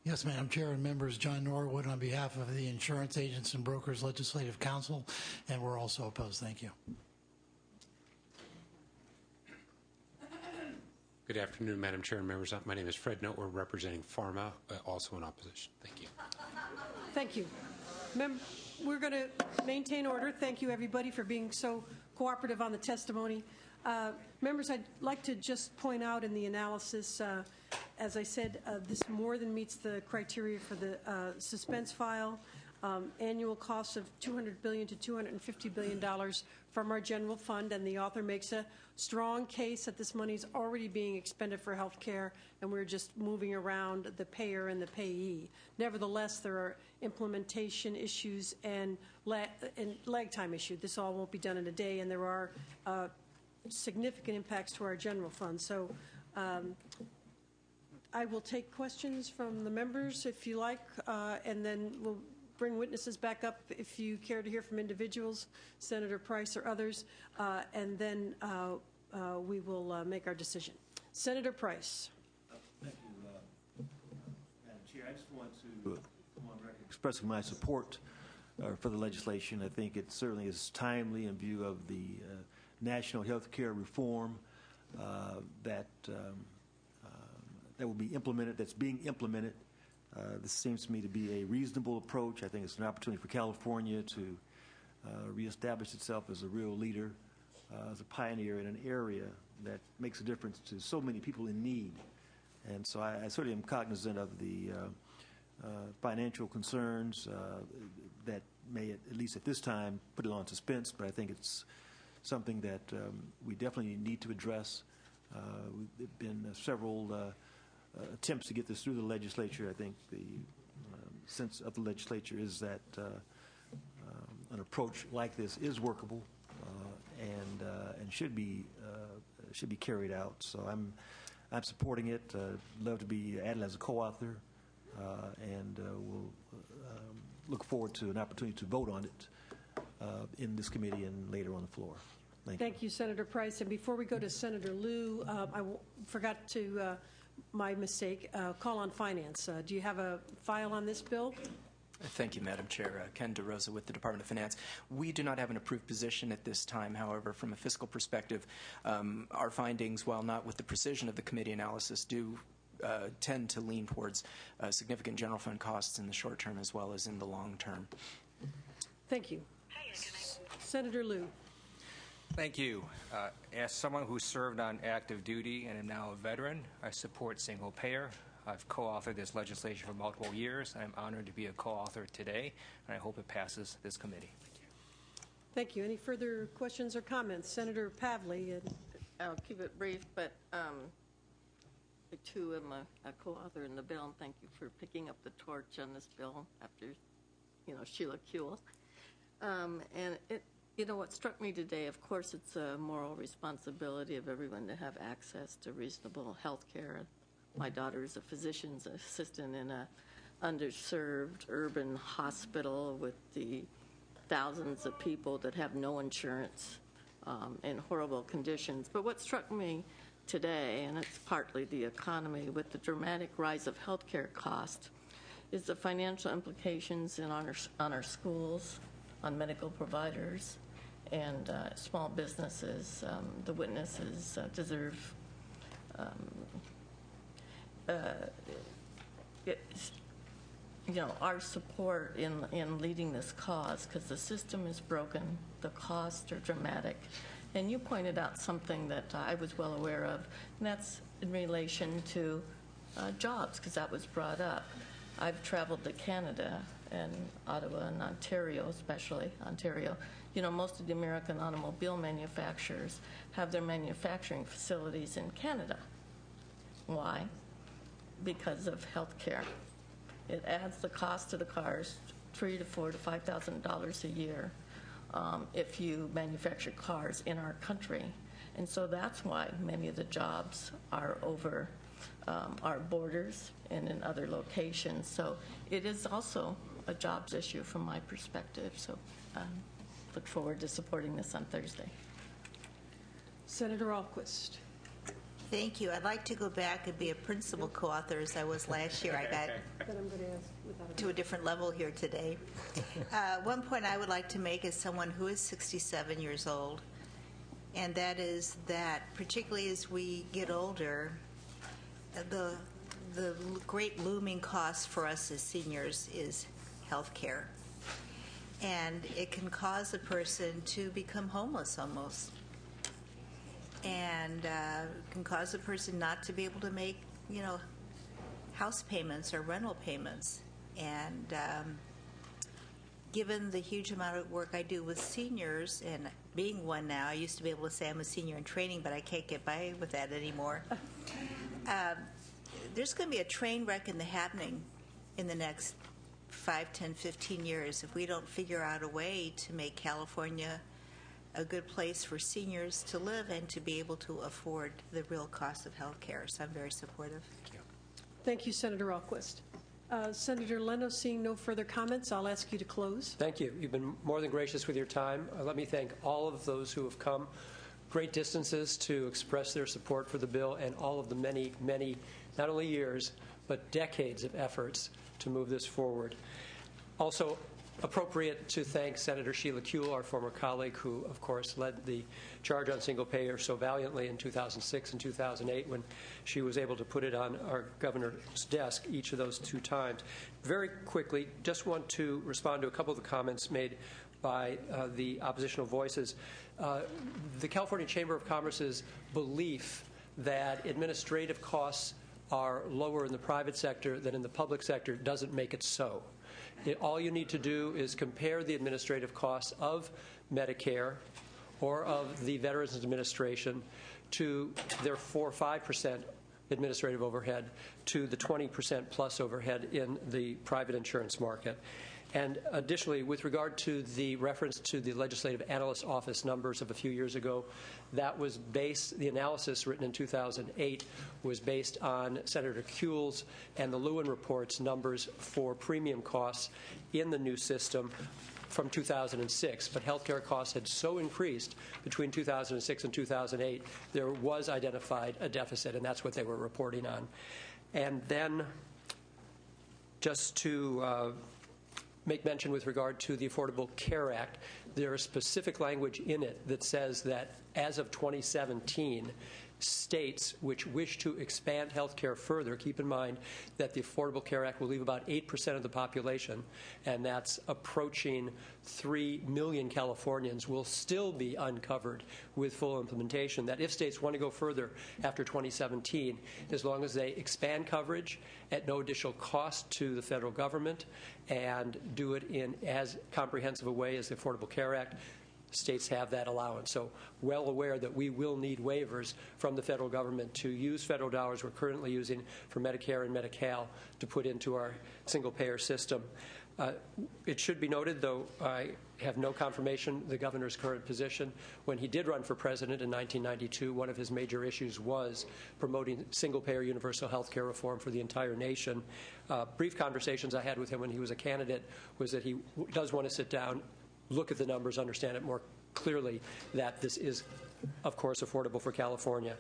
Yes, Madam Chair and members, John Norwood on behalf of the Insurance Agents and Brokers Legislative Council, and we're also opposed. Thank you. Good afternoon, Madam Chair and members. My name is Fred Note. We're representing Pharma, also in opposition. Thank you. Thank you. We're going to maintain order. Thank you, everybody, for being so cooperative on the testimony. Members, I'd like to just point out in the analysis, as I said, this more than meets the criteria for the suspense file. Annual costs of $200 billion to $250 billion from our general fund, and the author makes a strong case that this money is already being expended for health care, and we're just moving around the payer and the payee. Nevertheless, there are implementation issues and lag time issues. This all won't be done in a day, and there are significant impacts to our general fund. So I will take questions from the members if you like, and then we'll bring witnesses back up if you care to hear from individuals, Senator Price or others, and then we will make our decision. Senator Price. Thank you, Madam Chair. I just want to express my support for the legislation. I think it certainly is timely in view of the national health care reform that will be implemented, that's being implemented. This seems to me to be a reasonable approach. I think it's an opportunity for California to reestablish itself as a real leader, as a pioneer in an area that makes a difference to so many people in need. And so I certainly am cognizant of the financial concerns that may, at least at this time, put it on suspense, but I think it's something that we definitely need to address. There have been several attempts to get this through the legislature. I think the sense of the legislature is that an approach like this is workable and should be carried out. So I'm supporting it. Love to be added as a co-author, and we'll look forward to an opportunity to vote on it in this committee and later on the floor. Thank you, Senator Price. And before we go to Senator Liu, I forgot to, my mistake, call on finance. Do you have a file on this bill? Thank you, Madam Chair. Ken DeRosa with the Department of Finance. We do not have an approved position at this time. However, from a fiscal perspective, our findings, while not with the precision of the committee analysis, do tend to lean towards significant general fund costs in the short term as well as in the long term. Thank you. Senator Liu. Thank you. As someone who served on active duty and am now a veteran, I support single payer. I've co-authored this legislation for multiple years. I'm honored to be a co-author today, and I hope it passes this committee. Thank you. Any further questions or comments? Senator Pavley. I'll keep it brief, but I, too, am a co-author in the bill, and thank you for picking up the torch on this bill after, Sheila Kuehl. And what struck me today, of course, it's a moral responsibility of everyone to have access to reasonable health care. My daughter is a physician's assistant in a underserved urban hospital with the thousands of people that have no insurance in horrible conditions. But what struck me today, and it's partly the economy, with the dramatic rise of health care costs, is the financial implications on our schools, on medical providers, and small businesses. The witnesses deserve our support in leading this cause, because the system is broken, the costs are dramatic. And you pointed out something that I was well aware of, and that's in relation to jobs, because that was brought up. I've traveled to Canada and Ottawa and Ontario, especially Ontario. Most of the American automobile manufacturers have their manufacturing facilities in Canada. Why? Because of health care. It adds the cost of the cars, $3,000 to $4,000 to $5,000 a year if you manufacture cars in our country. And so that's why many of the jobs are over our borders and in other locations. So it is also a jobs issue from my perspective. So look forward to supporting this on Thursday. Senator Alquist. Thank you. I'd like to go back and be a principal co-author as I was last year. I got to a different level here today. One point I would like to make as someone who is 67 years old, and that is that particularly as we get older, the great looming cost for us as seniors is health care. And it can cause a person to become homeless almost. And can cause a person not to be able to make, house payments or rental payments. And given the huge amount of work I do with seniors, and being one now, I used to be able to say I'm a senior in training, but I can't get by with that anymore. There's going to be a train wreck happening in the next 5, 10, 15 years if we don't figure out a way to make California a good place for seniors to live and to be able to afford the real cost of health care. So I'm very supportive. Thank you, Senator Alquist. Senator Leno, seeing no further comments, I'll ask you to close. Thank you. You've been more than gracious with your time. Let me thank all of those who have come great distances to express their support for the bill and all of the many, many, not only years, but decades of efforts to move this forward. Also, appropriate to thank Senator Sheila Kuehl, our former colleague, who, of course, led the charge on single payer so valiantly in 2006 and 2008 when she was able to put it on our governor's desk each of those 2 times. Very quickly, just want to respond to a couple of the comments made by the oppositional voices. The California Chamber of Commerce's belief that administrative costs are lower in the private sector than in the public sector doesn't make it so. All you need to do is compare the administrative costs of Medicare or of the Veterans Administration to their 4 or 5% administrative overhead to the 20% plus overhead in the private insurance market. And additionally, with regard to the reference to the Legislative Analyst Office numbers of a few years ago, that was based, the analysis written in 2008 was based on Senator Kuehl's and the Lewin Report's numbers for premium costs in the new system from 2006. But healthcare costs had so increased between 2006 and 2008, there was identified a deficit, and that's what they were reporting on. And then just to make mention with regard to the Affordable Care Act, there is specific language in it that says that as of 2017, states which wish to expand health care further, keep in mind that the Affordable Care Act will leave about 8% of the population, and that's approaching 3 million Californians, will still be uncovered with full implementation. That if states want to go further after 2017, as long as they expand coverage at no additional cost to the federal government and do it in as comprehensive a way as the Affordable Care Act, states have that allowance. So well aware that we will need waivers from the federal government to use federal dollars we're currently using for Medicare and Medi-Cal to put into our single-payer system. It should be noted, though I have no confirmation the governor's current position, when he did run for president in 1992, one of his major issues was promoting single-payer universal health care reform for the entire nation. Brief conversations I had with him when he was a candidate was that he does want to sit down, look at the numbers, understand it more clearly, that this is, of course, affordable for California.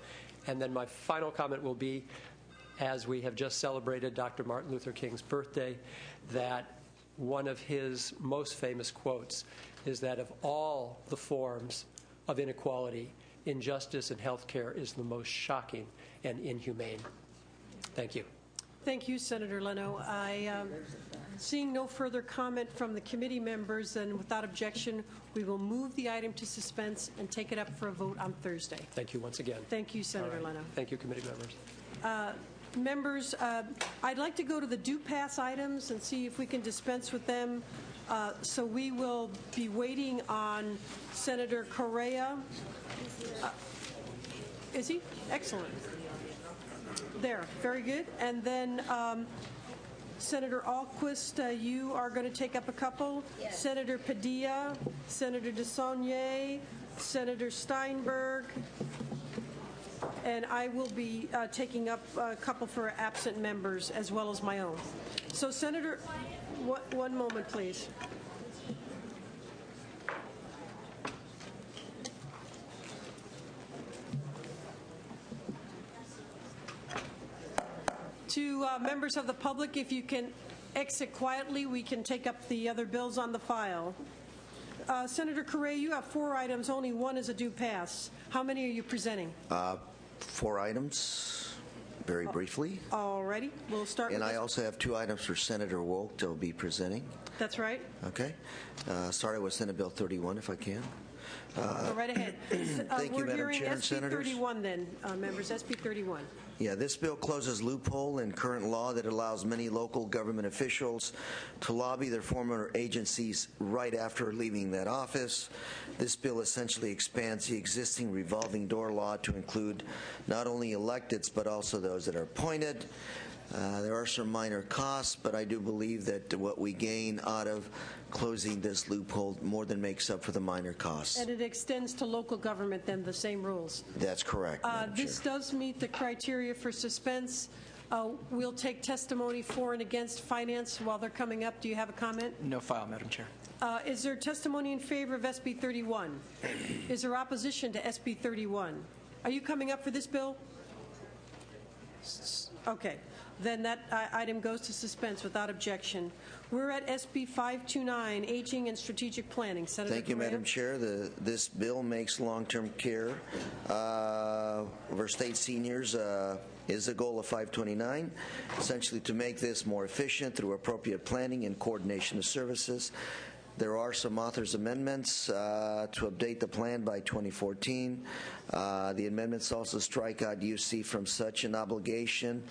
And then my final comment will be, as we have just celebrated Dr. Martin Luther King's birthday, that one of his most famous quotes is that of all the forms of inequality, injustice in health care is the most shocking and inhumane. Thank you. Thank you, Senator Leno. Seeing no further comment from the committee members, and without objection, we will move the item to suspense and take it up for a vote on Thursday. Thank you once again. Thank you, Senator Leno. Thank you, committee members. Members, I'd like to go to the due pass items and see if we can dispense with them. So we will be waiting on Senator Correa. Is he? Excellent. There, very good. And then Senator Alquist, you are going to take up a couple. Yes. Senator Padilla, Senator DeSaulnier, Senator Steinberg, and I will be taking up a couple for absent members as well as my own. So, Senator, one moment, please. To members of the public, if you can exit quietly, we can take up the other bills on the file. Senator Correa, you have 4 items. Only one is a due pass. How many are you presenting? 4 items, very briefly. All righty. We'll start and with I also have 2 items for Senator Wolk to be presenting. That's right. Okay. Starting with Senate Bill 31, if I can. Go right ahead. Thank you, Madam Chair and Senators. SB 31 then, members. SB 31. Yeah, this bill closes loophole in current law that allows many local government officials to lobby their former agencies right after leaving that office. This bill essentially expands the existing revolving door law to include not only electeds but also those that are appointed. There are some minor costs, but I do believe that what we gain out of closing this loophole more than makes up for the minor costs. And it extends to local government, then, the same rules. That's correct. This does meet the criteria for suspense. We'll take testimony for and against finance while they're coming up. Do you have a comment? No file, Madam Chair. Is there testimony in favor of SB 31? Is there opposition to SB 31? Are you coming up for this bill? Okay. Then that item goes to suspense without objection. We're at SB 529, Aging and Strategic Planning. Senator Thank you, Correa? Madam Chair. This bill makes long-term care for state seniors is the goal of 529, essentially to make this more efficient through appropriate planning and coordination of services. There are some authors' amendments to update the plan by 2014. The amendments also strike out UC from such an obligation,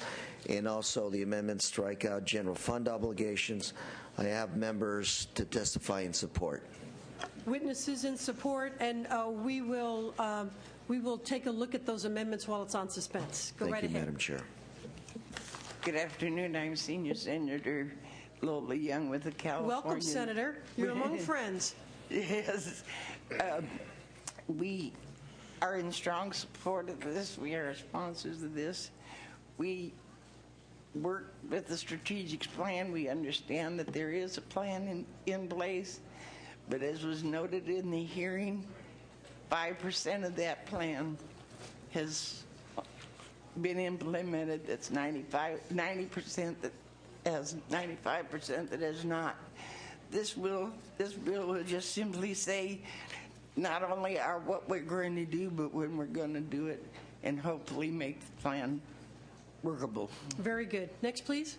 and also the amendments strike out general fund obligations. I have members to testify in support. Witnesses in support, and we will take a look at those amendments while it's on suspense. Go right ahead. Thank you, Madam Chair. Good afternoon. I'm Senior Senator Lola Young with the California. Welcome, Senator. You're among friends. Yes. We are in strong support of this. We are sponsors of this. We work with the strategic plan. We understand that there is a plan in place, but as was noted in the hearing, 5% of that plan has been implemented. That's 90% that has 95% that has not. This bill will just simply say not only what we're going to do, but when we're going to do it, and hopefully make the plan workable. Very good. Next, please.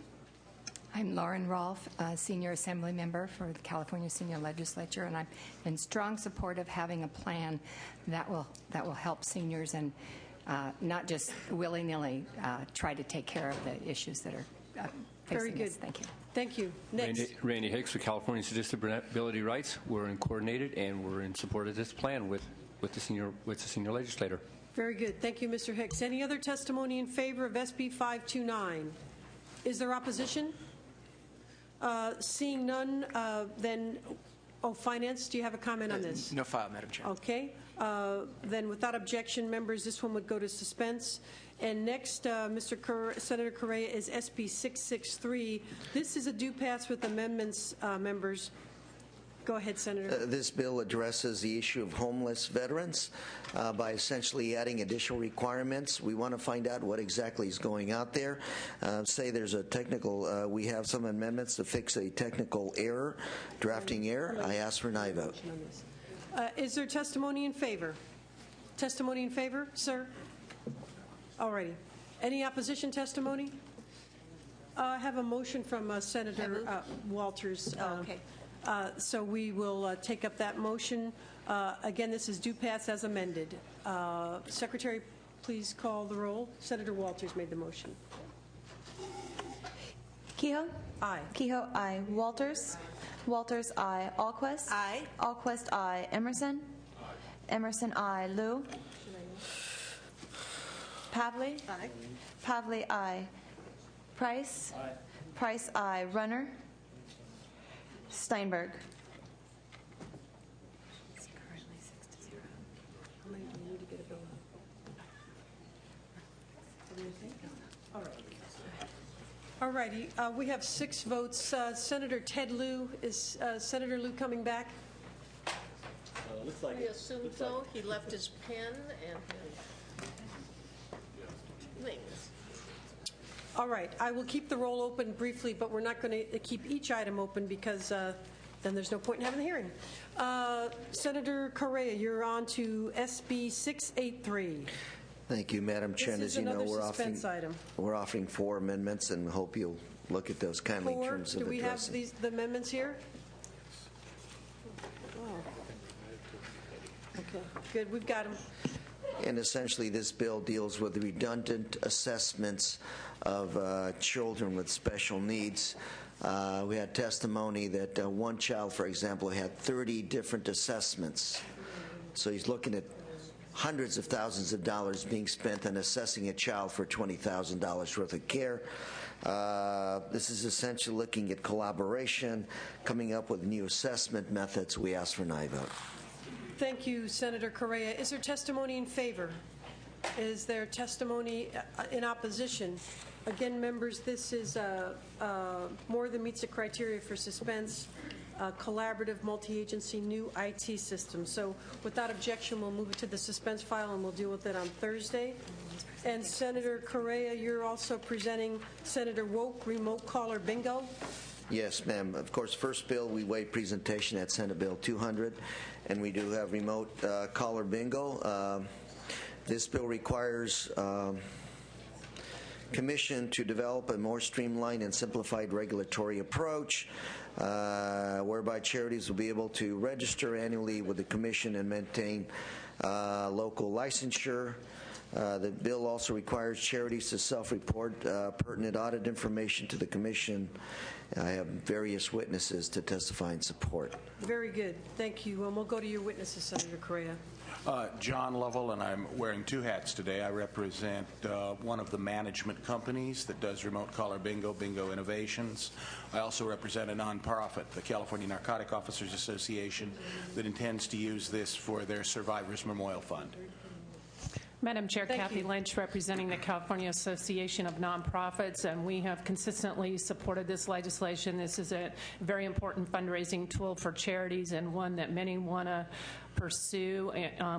I'm Lauren Rolfe, Senior Assembly Member for the California Senior Legislature, and I'm in strong support of having a plan that will help seniors and not just willy-nilly try to take care of the issues that are Very good. Thank you. Thank you. Next. Randy Hicks with California Disability Rights. We're coordinated and we're in support of this plan with the senior legislator. Very good. Thank you, Mr. Hicks. Any other testimony in favor of SB 529? Is there opposition? Seeing none, then, Finance, do you have a comment on this? No file, Madam Chair. Okay. Then without objection, members, this one would go to suspense. And next, Senator Correa, is SB 663. This is a due pass with amendments, members. Go ahead, Senator. This bill addresses the issue of homeless veterans by essentially adding additional requirements. We want to find out what exactly is going out there. Say there's a technical, we have some amendments to fix a technical error, drafting error. I ask for an aye vote. Is there testimony in favor? Testimony in favor, sir? All righty. Any opposition testimony? I have a motion from Senator Walters. Okay. So we will take up that motion. Again, this is due pass as amended. Secretary, please call the roll. Senator Walters made the motion. Kehoe? Aye. Kehoe, aye. Walters? Walters, aye. Alquist? Aye. Alquist, aye. Emerson? Aye. Emerson, aye. Liu? Pavley? Aye. Pavley, aye. Price? Aye. Price, aye. Runner? Steinberg? How many do you need to get a bill All righty. We have 6 votes. Senator Ted Lieu, is Senator Lieu coming back? Looks like I assume so. He left his pen and his things. All right. I will keep the roll open briefly, but we're not going to keep each item open because then there's no point in having the hearing. Senator Correa, you're on to SB 683. Thank you, Madam Chair. This is as you know, another suspense item. we're offering 4 amendments, and hope you'll look at those kindly in 4. terms of Do we have addressing. the amendments here? Oh. Okay, good. We've got them. And essentially, this bill deals with the redundant assessments of children with special needs. We had testimony that one child, for example, had 30 different assessments. So he's looking at hundreds of thousands of dollars being spent on assessing a child for $20,000 worth of care. This is essentially looking at collaboration, coming up with new assessment methods. We ask for an aye vote. Thank you, Senator Correa. Is there testimony in favor? Is there testimony in opposition? Again, members, this is more than meets the criteria for suspense, collaborative multi-agency new IT system. So without objection, we'll move it to the suspense file and we'll deal with it on Thursday. And Senator Correa, you're also presenting Senator Woke remote caller bingo. Yes, ma'am. Of course, first bill, we waive presentation at Senate Bill 200, and we do have remote caller bingo. This bill requires Commission to develop a more streamlined and simplified regulatory approach whereby charities will be able to register annually with the Commission and maintain local licensure. The bill also requires charities to self-report pertinent audit information to the Commission. I have various witnesses to testify in support. Very good. Thank you. And we'll go to your witnesses, Senator Correa. John Lovell, and I'm wearing 2 hats today. I represent one of the management companies that does remote caller bingo, Bingo Innovations. I also represent a nonprofit, the California Narcotic Officers Association, that intends to use this for their Survivors Memorial Fund. Madam Chair, Kathy Lynch, representing the California Association of Nonprofits, and we have consistently supported this legislation. This is a very important fundraising tool for charities and one that many want to pursue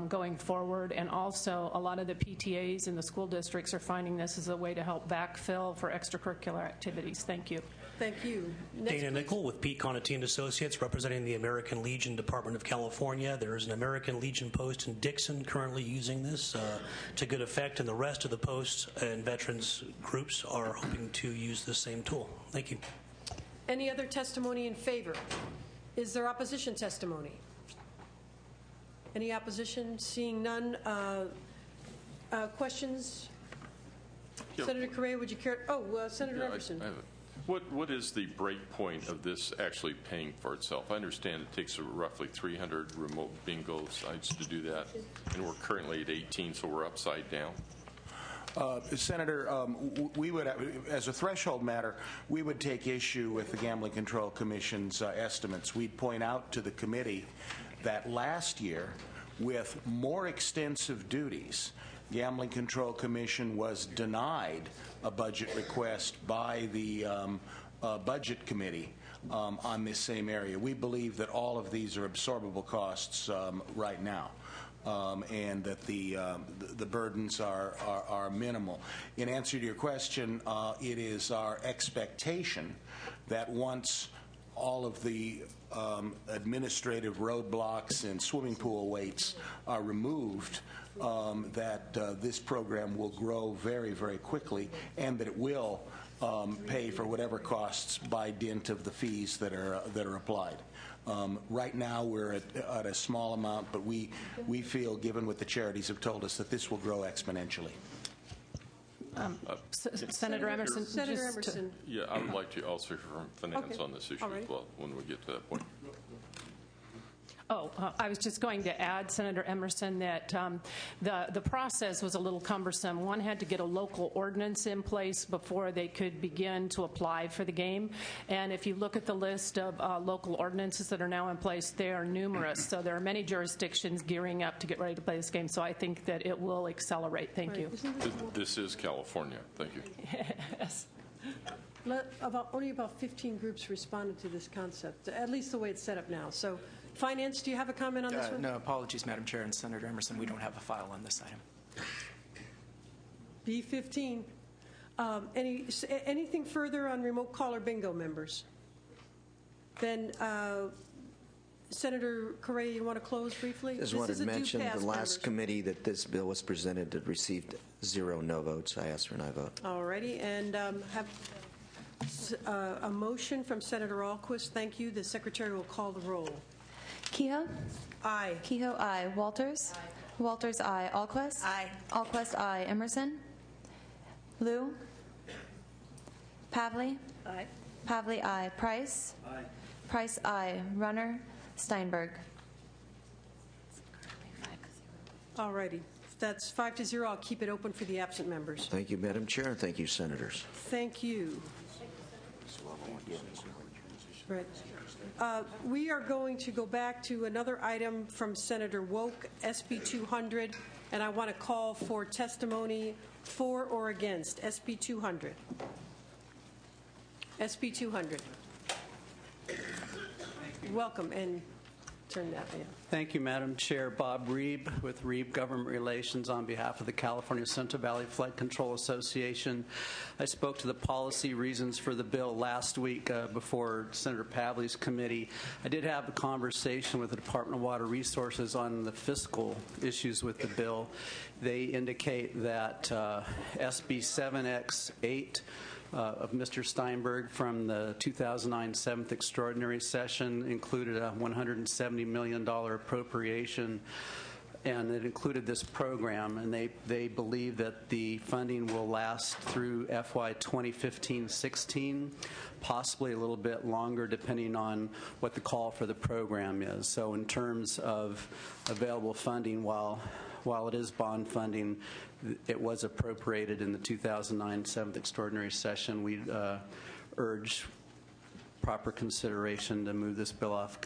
going forward. And also, a lot of the PTAs and the school districts are finding this as a way to help backfill for extracurricular activities. Thank you. Thank you. Dana Nickel with Pete Conantine Associates, representing the American Legion Department of California. There is an American Legion post in Dixon currently using this to good effect, and the rest of the posts and veterans groups are hoping to use the same tool. Thank you. Any other testimony in favor? Is there opposition testimony? Any opposition? Seeing none. Questions? Yeah. Senator Correa, would you care? Senator Emerson. What is the break point of this actually paying for itself? I understand it takes roughly 300 remote bingo sites to do that, and we're currently at 18, so we're upside down. Senator, we would, as a threshold matter, we would take issue with the Gambling Control Commission's estimates. We'd point out to the committee that last year, with more extensive duties, Gambling Control Commission was denied a budget request by the Budget Committee on this same area. We believe that all of these are absorbable costs right now, and that the burdens are minimal. In answer to your question, it is our expectation that once all of the administrative roadblocks and swimming pool waits are removed, that this program will grow very, very quickly, and that it will pay for whatever costs by dint of the fees that are applied. Right now, we're at a small amount, but we feel, given what the charities have told us, that this will grow exponentially. Senator Emerson. Senator Emerson. Yeah, I would like to also hear from Finance on this issue as well when we get to that point. I was just going to add, Senator Emerson, that the process was a little cumbersome. One had to get a local ordinance in place before they could begin to apply for the game. And if you look at the list of local ordinances that are now in place, they are numerous. So there are many jurisdictions gearing up to get ready to play this game. So I think that it will accelerate. Thank you. This is California. Thank you. Yes. Only about 15 groups responded to this concept, at least the way it's set up now. So, Finance, do you have a comment on this one? No, apologies, Madam Chair and Senator Emerson. We don't have a file on this item. B15. Anything further on remote caller bingo, members? Then, Senator Correa, you want to close briefly? Just wanted to mention the last committee that this bill was presented had received 0 no votes. I asked for an aye vote. All righty, and have a motion from Senator Alquist. Thank you. The Secretary will call the roll. Kehoe? Aye. Kehoe, aye. Walters? Aye. Walters, aye. Alquist? Aye. Alquist, aye. Emerson? Liu? Pavley? Aye. Pavley, aye. Price? Aye. Price, aye. Runner? Steinberg? All righty. That's 5-0. I'll keep it open for the absent members. Thank you, Madam Chair, and thank you, Senators. Thank you. Right. We are going to go back to another item from Senator Woke, SB 200, and I want to call for testimony for or against SB 200. SB 200. Welcome, and turn that way. Thank you, Madam Chair. Bob Reeb with Reeb Government Relations on behalf of the California Central Valley Flood Control Association. I spoke to the policy reasons for the bill last week before Senator Pavley's committee. I did have a conversation with the Department of Water Resources on the fiscal issues with the bill. They indicate that SB 7X8 of Mr. Steinberg from the 2009 7th Extraordinary Session included a $170 million appropriation, and it included this program, and they believe that the funding will last through FY 2015-16, possibly a little bit longer depending on what the call for the program is. So in terms of available funding, while it is bond funding, it was appropriated in the 2009 7th Extraordinary Session. We urge proper consideration to move this bill off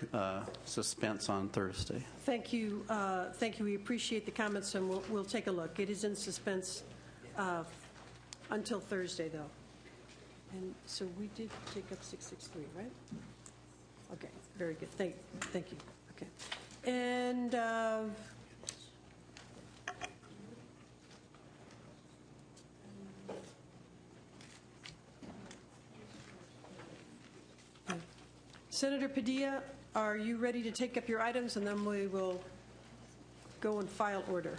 suspense on Thursday. Thank you. Thank you. We appreciate the comments, and we'll take a look. It is in suspense until Thursday, though. And so we did take up 663, right? Okay. Very good. Thank you. Okay. And Senator Padilla, are you ready to take up your items, and then we will go in file order?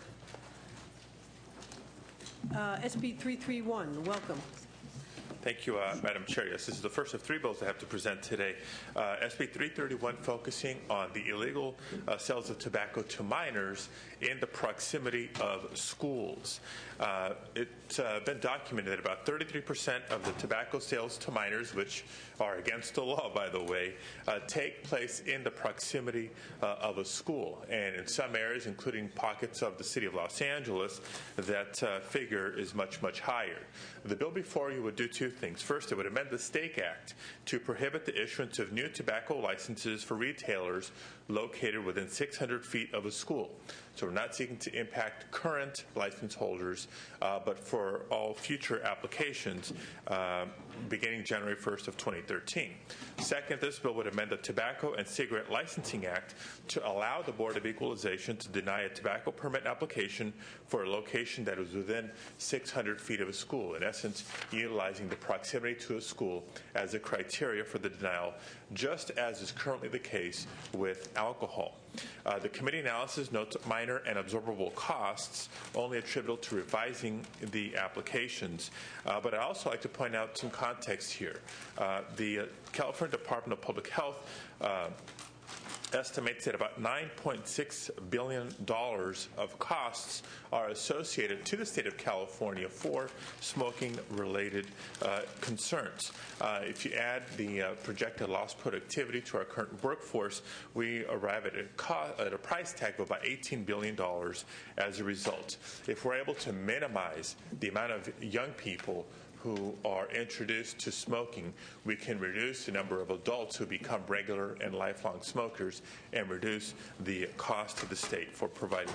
SB 331, welcome. Thank you, Madam Chair. Yes, this is the first of 3 bills I have to present today. SB 331 focusing on the illegal sales of tobacco to minors in the proximity of schools. It's been documented that about 33% of the tobacco sales to minors, which are against the law, by the way, take place in the proximity of a school. And in some areas, including pockets of the city of Los Angeles, that figure is much, much higher. The bill before you would do 2 things. First, it would amend the Stake Act to prohibit the issuance of new tobacco licenses for retailers located within 600 feet of a school. So we're not seeking to impact current license holders, but for all future applications beginning January 1st of 2013. Second, this bill would amend the Tobacco and Cigarette Licensing Act to allow the Board of Equalization to deny a tobacco permit application for a location that is within 600 feet of a school, in essence, utilizing the proximity to a school as a criteria for the denial, just as is currently the case with alcohol. The committee analysis notes minor and absorbable costs only attributable to revising the applications. But I'd also like to point out some context here. The California Department of Public Health estimates that about $9.6 billion of costs are associated to the state of California for smoking-related concerns. If you add the projected lost productivity to our current workforce, we arrive at a price tag of about $18 billion as a result. If we're able to minimize the amount of young people who are introduced to smoking, we can reduce the number of adults who become regular and lifelong smokers and reduce the cost to the state for providing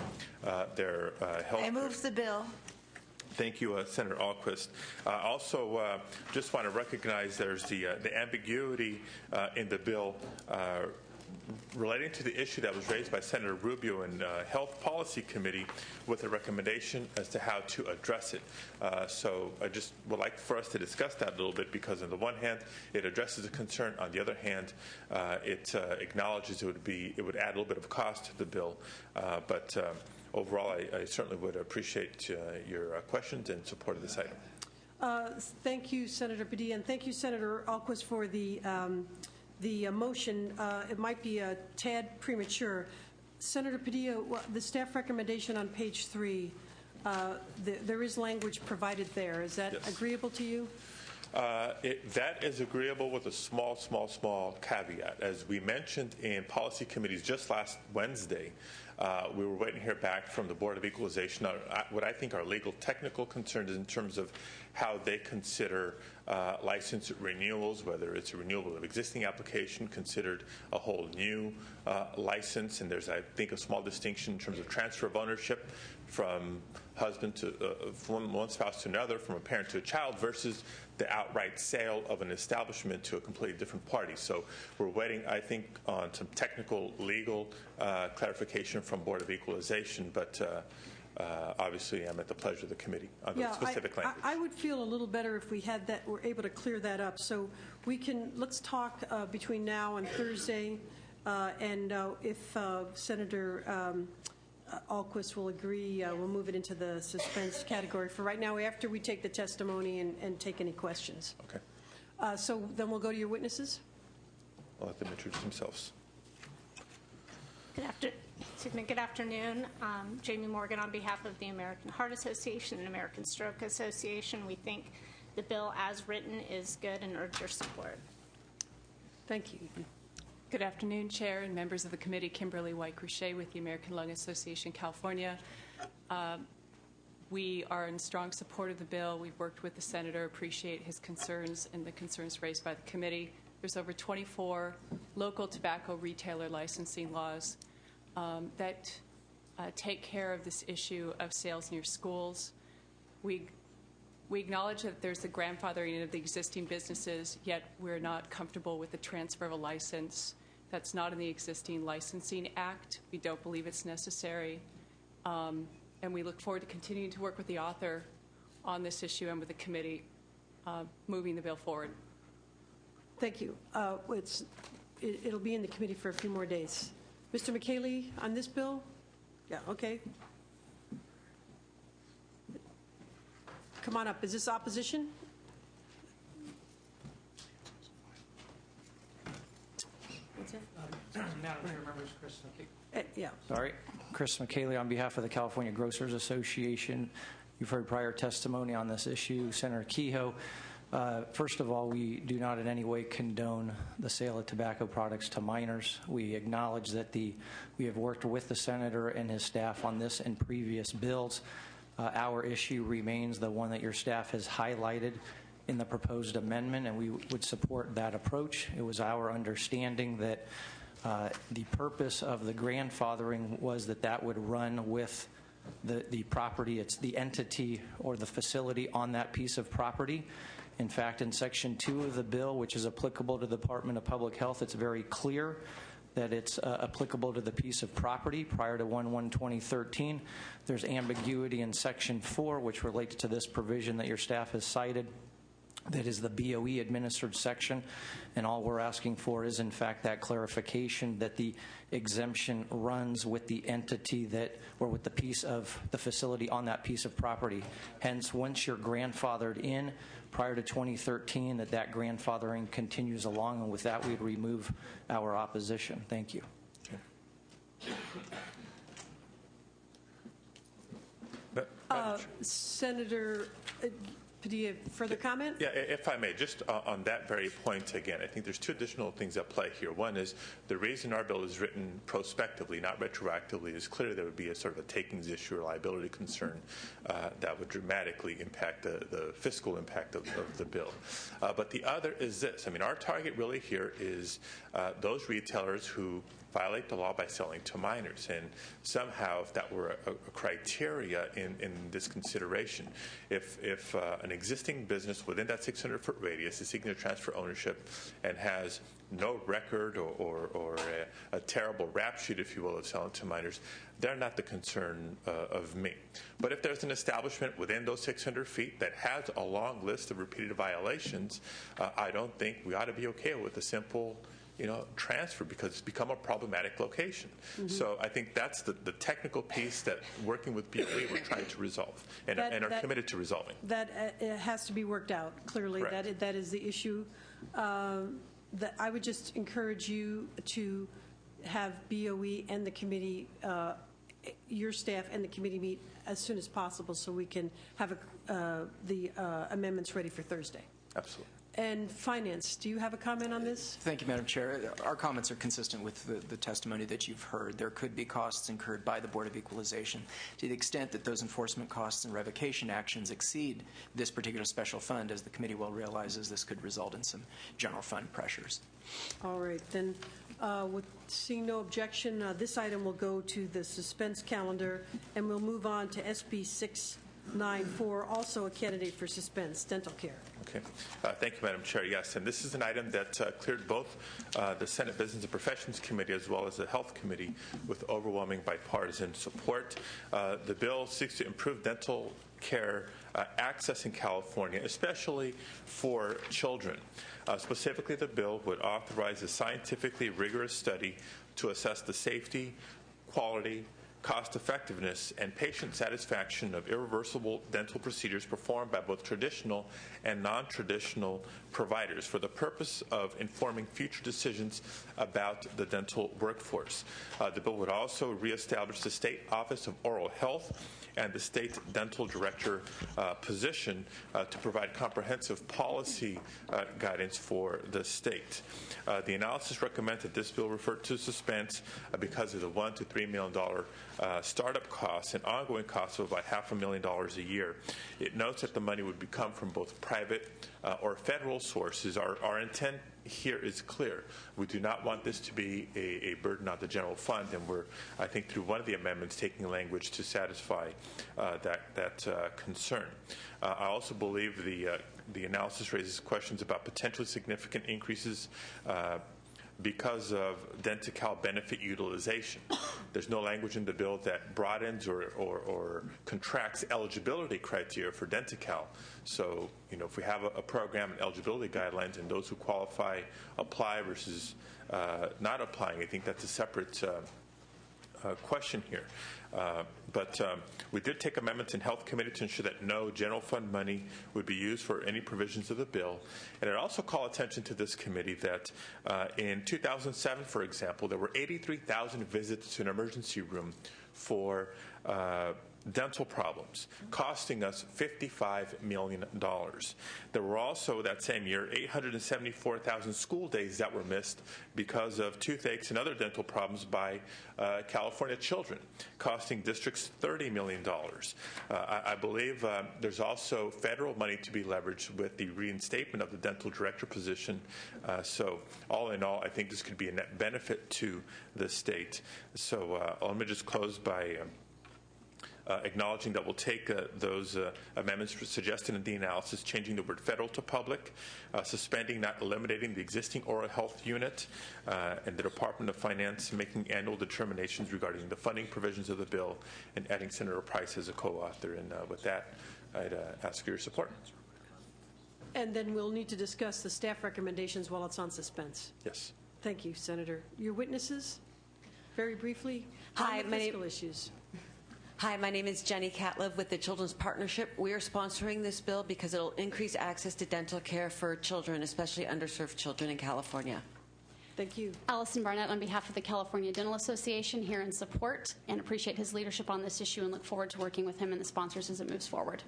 their health care. I move the bill. Thank you, Senator Alquist. Also, just want to recognize there's the ambiguity in the bill relating to the issue that was raised by Senator Rubio in Health Policy Committee with a recommendation as to how to address it. So I just would like for us to discuss that a little bit, because on the one hand, it addresses a concern. On the other hand, it acknowledges it would add a little bit of cost to the bill. But overall, I certainly would appreciate your questions and support of this item. Thank you, Senator Padilla, and thank you, Senator Alquist, for the motion. It might be a tad premature. Senator Padilla, the staff recommendation on page 3, there is language provided there. Is that agreeable to you? That is agreeable with a small caveat. As we mentioned in policy committees just last Wednesday, we were waiting to hear back from the Board of Equalization on what I think are legal technical concerns in terms of how they consider license renewals, whether it's a renewal of existing application considered a whole new license. And there's, I think, a small distinction in terms of transfer of ownership from husband to from one spouse to another, from a parent to a child, versus the outright sale of an establishment to a completely different party. So we're waiting, I think, on some technical legal clarification from Board of Equalization, but obviously I'm at the pleasure of the committee on the specific language. I would feel a little better if we had that, we're able to clear that up. So let's talk between now and Thursday, and if Senator Alquist will agree, we'll move it into the suspense category for right now, after we take the testimony and take any questions. Okay. So then we'll go to your witnesses. I'll let them introduce themselves. Good afternoon. Jamie Morgan on behalf of the American Heart Association and American Stroke Association. We think the bill as written is good and urge your support. Thank you. Good afternoon, Chair and members of the committee. Kimberly White-Crochet with the American Lung Association, California. We are in strong support of the bill. We've worked with the Senator, appreciate his concerns and the concerns raised by the committee. There's over 24 local tobacco retailer licensing laws that take care of this issue of sales near schools. We acknowledge that there's the grandfathering of the existing businesses, yet we're not comfortable with the transfer of a license that's not in the existing licensing act. We don't believe it's necessary. And we look forward to continuing to work with the author on this issue and with the committee moving the bill forward. Thank you. It'll be in the committee for a few more days. Mr. McKaylee, on this bill? Yeah, okay. Come on up. Is this opposition? What's that? Madam Chair, members, Chris McKaylee. Yeah. Sorry. Chris McKaylee on behalf of the California Grocers Association. You've heard prior testimony on this issue. Senator Kehoe, first of all, we do not in any way condone the sale of tobacco products to minors. We acknowledge that we have worked with the Senator and his staff on this and previous bills. Our issue remains the one that your staff has highlighted in the proposed amendment, and we would support that approach. It was our understanding that the purpose of the grandfathering was that would run with the property. It's the entity or the facility on that piece of property. In fact, in Section 2 of the bill, which is applicable to the Department of Public Health, it's very clear that it's applicable to the piece of property prior to 1/1/2013. There's ambiguity in Section 4, which relates to this provision that your staff has cited, that is the BOE administered section, and all we're asking for is, in fact, that clarification that the exemption runs with the entity or with the piece of the facility on that piece of property. Hence, once you're grandfathered in prior to 2013, that grandfathering continues along, and with that, we'd remove our opposition. Thank you. Senator Padilla, further comment? Yeah, if I may, just on that very point again, I think there's two additional things at play here. One is the reason our bill is written prospectively, not retroactively, is clear there would be a sort of a takings issue or liability concern that would dramatically impact the fiscal impact of the bill. But the other is this. I mean, our target really here is those retailers who violate the law by selling to minors. And somehow, if that were a criteria in this consideration, if an existing business within that 600-foot radius is seeking to transfer ownership and has no record or a terrible rap sheet, if you will, of selling to minors, they're not the concern of me. But if there's an establishment within those 600 feet that has a long list of repeated violations, I don't think we ought to be okay with a simple transfer, because it's become a problematic location. Mm-hmm. So I think that's the technical piece that, working with BOE, we're trying to resolve and are committed to resolving. That it has to be worked out, clearly. That is the issue. That I would just encourage you to have BOE and the committee, your staff and the committee, meet as soon as possible so we can have the amendments ready for Thursday. Absolutely. And Finance, do you have a comment on this? Thank you, Madam Chair. Our comments are consistent with the testimony that you've heard. There could be costs incurred by the Board of Equalization. To the extent that those enforcement costs and revocation actions exceed this particular special fund, as the committee well realizes, this could result in some general fund pressures. All right. Then, with seeing no objection, this item will go to the suspense calendar, and we'll move on to SB 694, also a candidate for suspense, dental care. Okay. Thank you, Madam Chair. Yes, and this is an item that cleared both the Senate Business and Professions Committee as well as the Health Committee with overwhelming bipartisan support. The bill seeks to improve dental care access in California, especially for children. Specifically, the bill would authorize a scientifically rigorous study to assess the safety, quality, cost-effectiveness, and patient satisfaction of irreversible dental procedures performed by both traditional and non-traditional providers for the purpose of informing future decisions about the dental workforce. The bill would also reestablish the State Office of Oral Health and the state dental director position to provide comprehensive policy guidance for the state. The analysis recommends that this bill refer to suspense because of the $1 to $3 million startup costs and ongoing costs of about $500,000 a year. It notes that the money would come from both private or federal sources. Our intent here is clear. We do not want this to be a burden on the general fund, and we're, I think, through one of the amendments, taking language to satisfy that concern. I also believe the analysis raises questions about potentially significant increases because of Denti-Cal benefit utilization. There's no language in the bill that broadens or contracts eligibility criteria for Denti-Cal. So, if we have a program and eligibility guidelines and those who qualify apply versus not applying, I think that's a separate question here. But we did take amendments in Health Committee to ensure that no general fund money would be used for any provisions of the bill. And I'd also call attention to this committee that in 2007, for example, there were 83,000 visits to an emergency room for dental problems, costing us $55 million. There were also, that same year, 874,000 school days that were missed because of toothaches and other dental problems by California children, costing districts $30 million. I believe there's also federal money to be leveraged with the reinstatement of the dental director position. So all in all, I think this could be a net benefit to the state. So let me just close by acknowledging that we'll take those amendments suggested in the analysis, changing the word federal to public, suspending, not eliminating the existing oral health unit, and the Department of Finance making annual determinations regarding the funding provisions of the bill, and adding Senator Price as a co-author. And with that, I'd ask for your support. And then we'll need to discuss the staff recommendations while it's on suspense. Yes. Thank you, Senator. Your witnesses, very briefly, Hi, on the fiscal issues. Hi, my name is Jenny Catliv with the Children's Partnership. We are sponsoring this bill because it will increase access to dental care for children, especially underserved children in California. Thank you. Allison Barnett on behalf of the California Dental Association, here in support, and appreciate his leadership on this issue and look forward to working with him and the sponsors as it moves forward.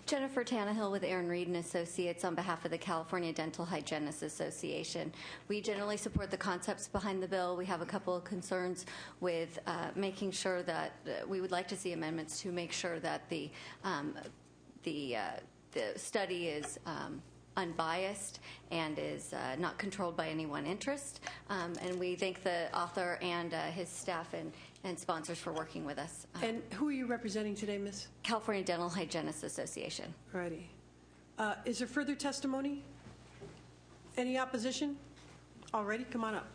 Jennifer Tannehill with Aaron Reed and Associates on behalf of the California Dental Hygienists Association. We generally support the concepts behind the bill. We have a couple of concerns with making sure that we would like to see amendments to make sure that the study is unbiased and is not controlled by any one interest. And we thank the author and his staff and sponsors for working with us. And who are you representing today, Ms.? California Dental Hygienists Association. Righty. Is there further testimony? Any opposition? All righty, come on up.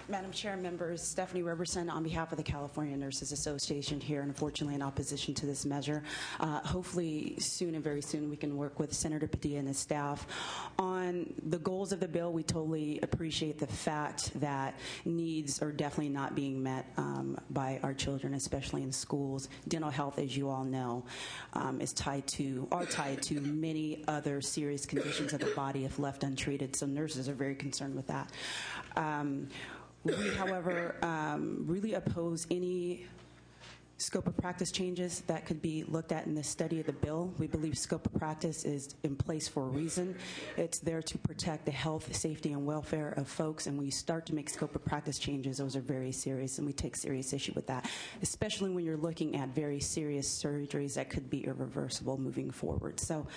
Madam Chair, members, Stephanie Roberson on behalf of the California Nurses Association here, and unfortunately in opposition to this measure. Hopefully soon and very soon we can work with Senator Padilla and his staff on the goals of the bill. We totally appreciate the fact that needs are definitely not being met by our children, especially in schools. Dental health, as you all know, is tied to many other serious conditions of the body if left untreated. So nurses are very concerned with that. We, however, really oppose any scope of practice changes that could be looked at in the study of the bill. We believe scope of practice is in place for a reason. It's there to protect the health, safety, and welfare of folks, and when you start to make scope of practice changes, those are very serious, and we take serious issue with that, especially when you're looking at very serious surgeries that could be irreversible moving forward. So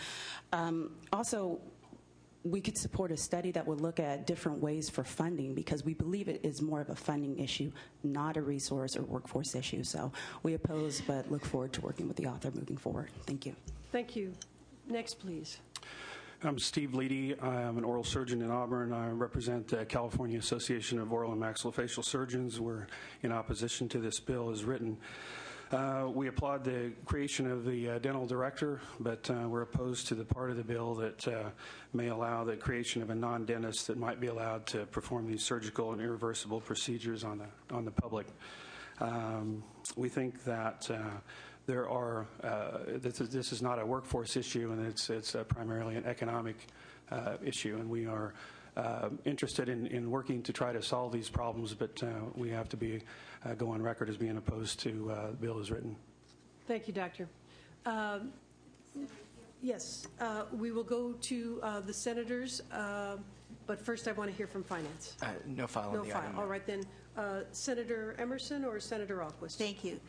also, we could support a study that would look at different ways for funding, because we believe it is more of a funding issue, not a resource or workforce issue. So we oppose, but look forward to working with the author moving forward. Thank you. Thank you. Next, please. I'm Steve Leedy. I'm an oral surgeon in Auburn. I represent the California Association of Oral and Maxillofacial Surgeons. We're in opposition to this bill as written. We applaud the creation of the dental director, but we're opposed to the part of the bill that may allow the creation of a non-dentist that might be allowed to perform these surgical and irreversible procedures on the public. We think that there are this is not a workforce issue, and it's primarily an economic issue, and we are interested in working to try to solve these problems, but we have to go on record as being opposed to the bill as written. Thank you, Doctor. Yes, we will go to the senators, but first I want to hear from Finance. No file on the item. All right, then. Senator Emerson or Senator Alquist? Thank you.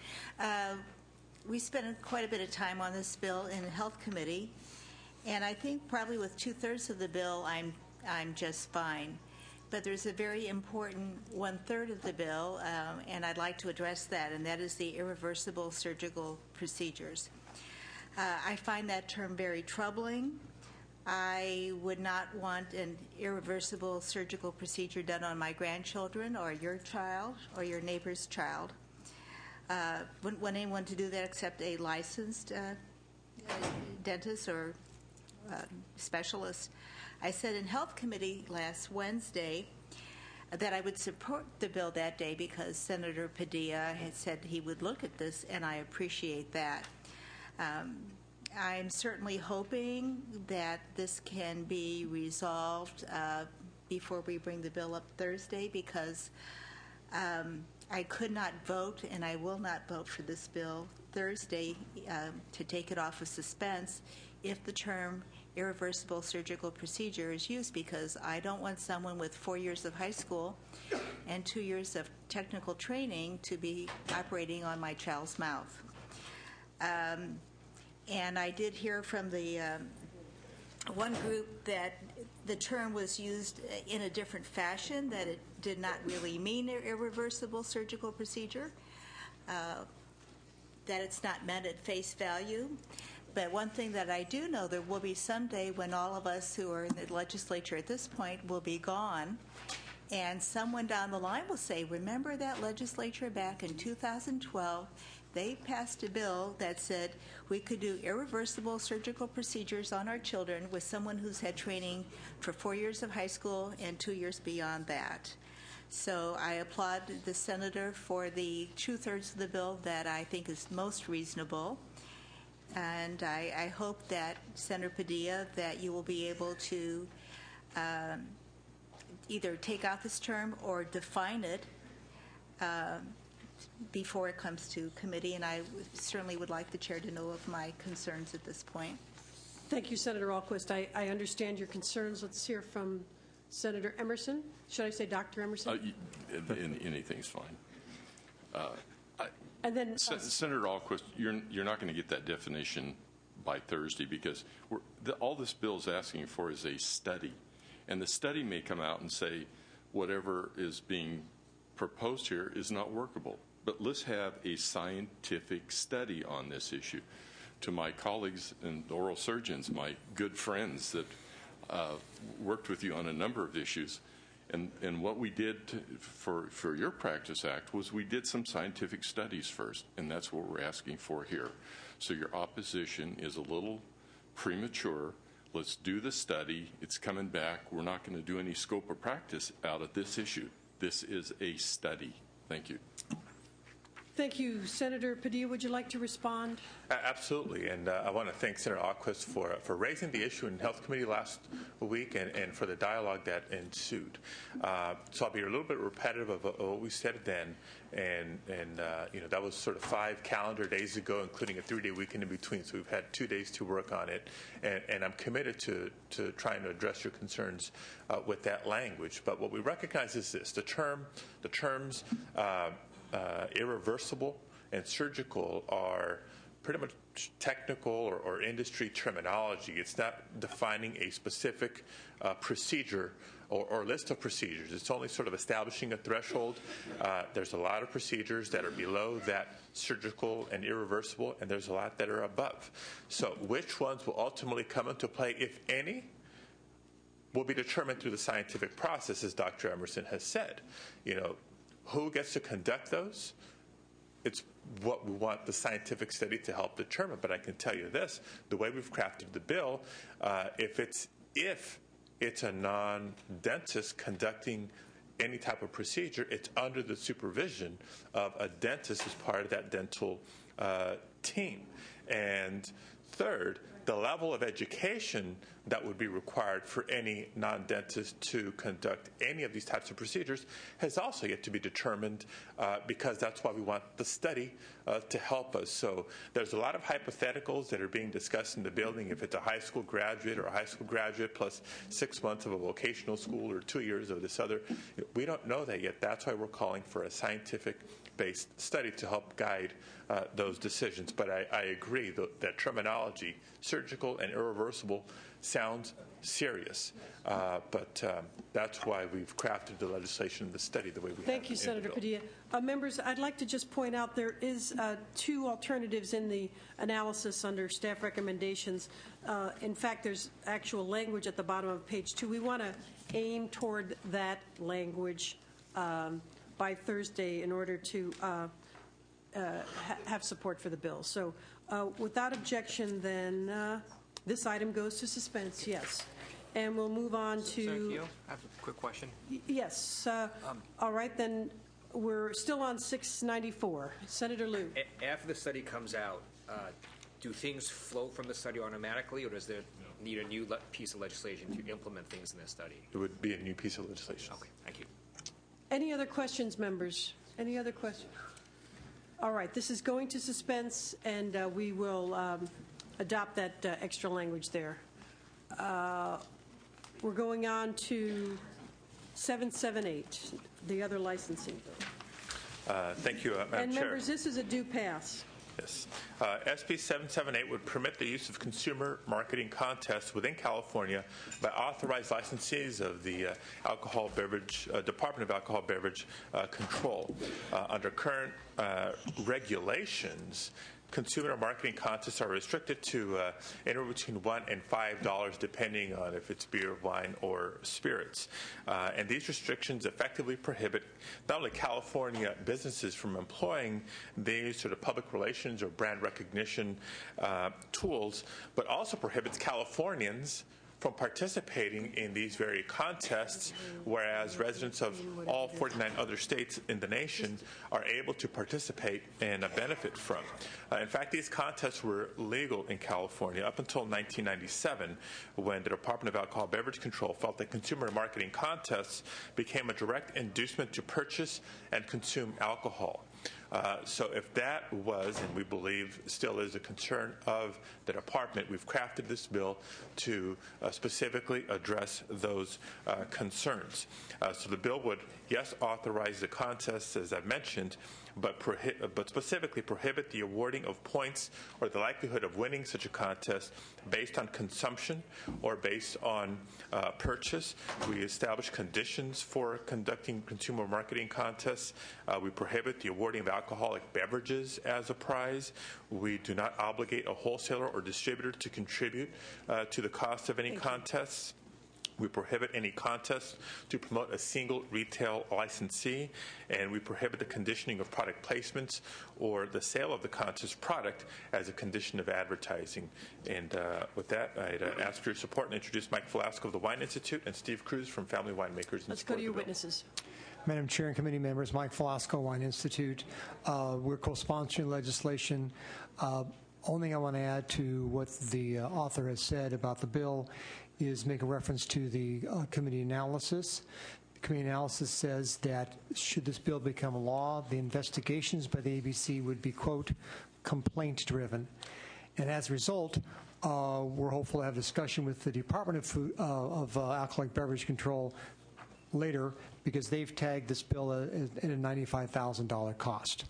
We spent quite a bit of time on this bill in the Health Committee, and I think probably with 2/3 of the bill I'm just fine. But there's a very important 1/3 of the bill, and I'd like to address that, and that is the irreversible surgical procedures. I find that term very troubling. I would not want an irreversible surgical procedure done on my grandchildren or your child or your neighbor's child. Wouldn't want anyone to do that except a licensed dentist or specialist. I said in Health Committee last Wednesday that I would support the bill that day because Senator Padilla had said he would look at this, and I appreciate that. I'm certainly hoping that this can be resolved before we bring the bill up Thursday, because I could not vote, and I will not vote for this bill Thursday to take it off of suspense if the term irreversible surgical procedure is used, because I don't want someone with 4 years of high school and 2 years of technical training to be operating on my child's mouth. And I did hear from the one group that the term was used in a different fashion, that it did not really mean an irreversible surgical procedure, that it's not meant at face value. But one thing that I do know, there will be someday when all of us who are in the legislature at this point will be gone, and someone down the line will say, remember that legislature back in 2012? They passed a bill that said we could do irreversible surgical procedures on our children with someone who's had training for 4 years of high school and 2 years beyond that. So I applaud the senator for the 2/3 of the bill that I think is most reasonable. And I hope that, Senator Padilla, that you will be able to either take out this term or define it before it comes to committee. And I certainly would like the chair to know of my concerns at this point. Thank you, Senator Alquist. I understand your concerns. Let's hear from Senator Emerson. Should I say Dr. Emerson? Anything's fine. And then Senator Alquist, you're not going to get that definition by Thursday because all this bill is asking for is a study. And the study may come out and say whatever is being proposed here is not workable. But let's have a scientific study on this issue. To my colleagues and oral surgeons, my good friends that worked with you on a number of issues, and what we did for your Practice Act was we did some scientific studies first, and that's what we're asking for here. So your opposition is a little premature. Let's do the study. It's coming back. We're not going to do any scope of practice out of this issue. This is a study. Thank you. Thank you. Senator Padilla, would you like to respond? Absolutely, and I want to thank Senator Alquist for raising the issue in Health Committee last week and for the dialogue that ensued. So I'll be a little bit repetitive of what we said then, and that was sort of 5 calendar days ago, including a 3-day weekend in between. So we've had 2 days to work on it, and I'm committed to trying to address your concerns with that language. But what we recognize is this: the terms. Irreversible and surgical are pretty much technical or industry terminology. It's not defining a specific procedure or list of procedures. It's only sort of establishing a threshold. There's a lot of procedures that are below that surgical and irreversible, and there's a lot that are above. So which ones will ultimately come into play, if any, will be determined through the scientific process, as Dr. Emerson has said. Who gets to conduct those? It's what we want the scientific study to help determine. But I can tell you this: the way we've crafted the bill, if it's a non-dentist conducting any type of procedure, it's under the supervision of a dentist as part of that dental team. And third, the level of education that would be required for any non-dentist to conduct any of these types of procedures has also yet to be determined, because that's why we want the study to help us. So there's a lot of hypotheticals that are being discussed in the building. If it's a high school graduate or a high school graduate plus 6 months of a vocational school or 2 years of this other, we don't know that yet. That's why we're calling for a scientific-based study to help guide those decisions. But I agree that terminology, surgical and irreversible, sounds serious. But that's why we've crafted the legislation and the study the way we have. Thank you, Senator Padilla. Members, I'd like to just point out there is 2 alternatives in the analysis under staff recommendations. In fact, there's actual language at the bottom of page 2. We want to aim toward that language by Thursday in order to have support for the bill. So without objection, then this item goes to suspense, yes. And we'll move on to... Senator Keogh, I have a quick question. Yes. All right, then we're still on 694. Senator Liu. After the study comes out, do things flow from the study automatically, or does there need a new piece of legislation to implement things in the study? It would be a new piece of legislation. Okay, thank you. Any other questions, members? Any other questions? All right, this is going to suspense, and we will adopt that extra language there. We're going on to 778, the other licensing bill. Thank you, Madam Chair. And members, this is a due pass. Yes. SB 778 would permit the use of consumer marketing contests within California by authorized licensees of the Department of Alcohol Beverage Control. Under current regulations, consumer marketing contests are restricted to anywhere between $1 and $5, depending on if it's beer, wine, or spirits. And these restrictions effectively prohibit not only California businesses from employing these sort of public relations or brand recognition tools, but also prohibits Californians from participating in these very contests, whereas residents of all 49 other states in the nation are able to participate and benefit from. In fact, these contests were legal in California up until 1997, when the Department of Alcohol Beverage Control felt that consumer marketing contests became a direct inducement to purchase and consume alcohol. So if that was, and we believe still is, a concern of the department, we've crafted this bill to specifically address those concerns. So the bill would, yes, authorize the contest, as I've mentioned, but specifically prohibit the awarding of points or the likelihood of winning such a contest based on consumption or based on purchase. We establish conditions for conducting consumer marketing contests. We prohibit the awarding of alcoholic beverages as a prize. We do not obligate a wholesaler or distributor to contribute to the cost of any contests. We prohibit any contest to promote a single retail licensee, and we prohibit the conditioning of product placements or the sale of the contest product as a condition of advertising. And with that, I'd ask for your support and introduce Mike Velasco of the Wine Institute and Steve Cruz from Family Winemakers. Let's go to your witnesses. Madam Chair and committee members, Mike Velasco, Wine Institute. We're co-sponsoring legislation. Only thing I want to add to what the author has said about the bill is make a reference to the committee analysis. The committee analysis says that should this bill become a law, the investigations by the ABC would be, quote, complaint-driven. And as a result, we're hopeful to have discussion with the Department of Alcoholic Beverage Control later, because they've tagged this bill at a $95,000 cost.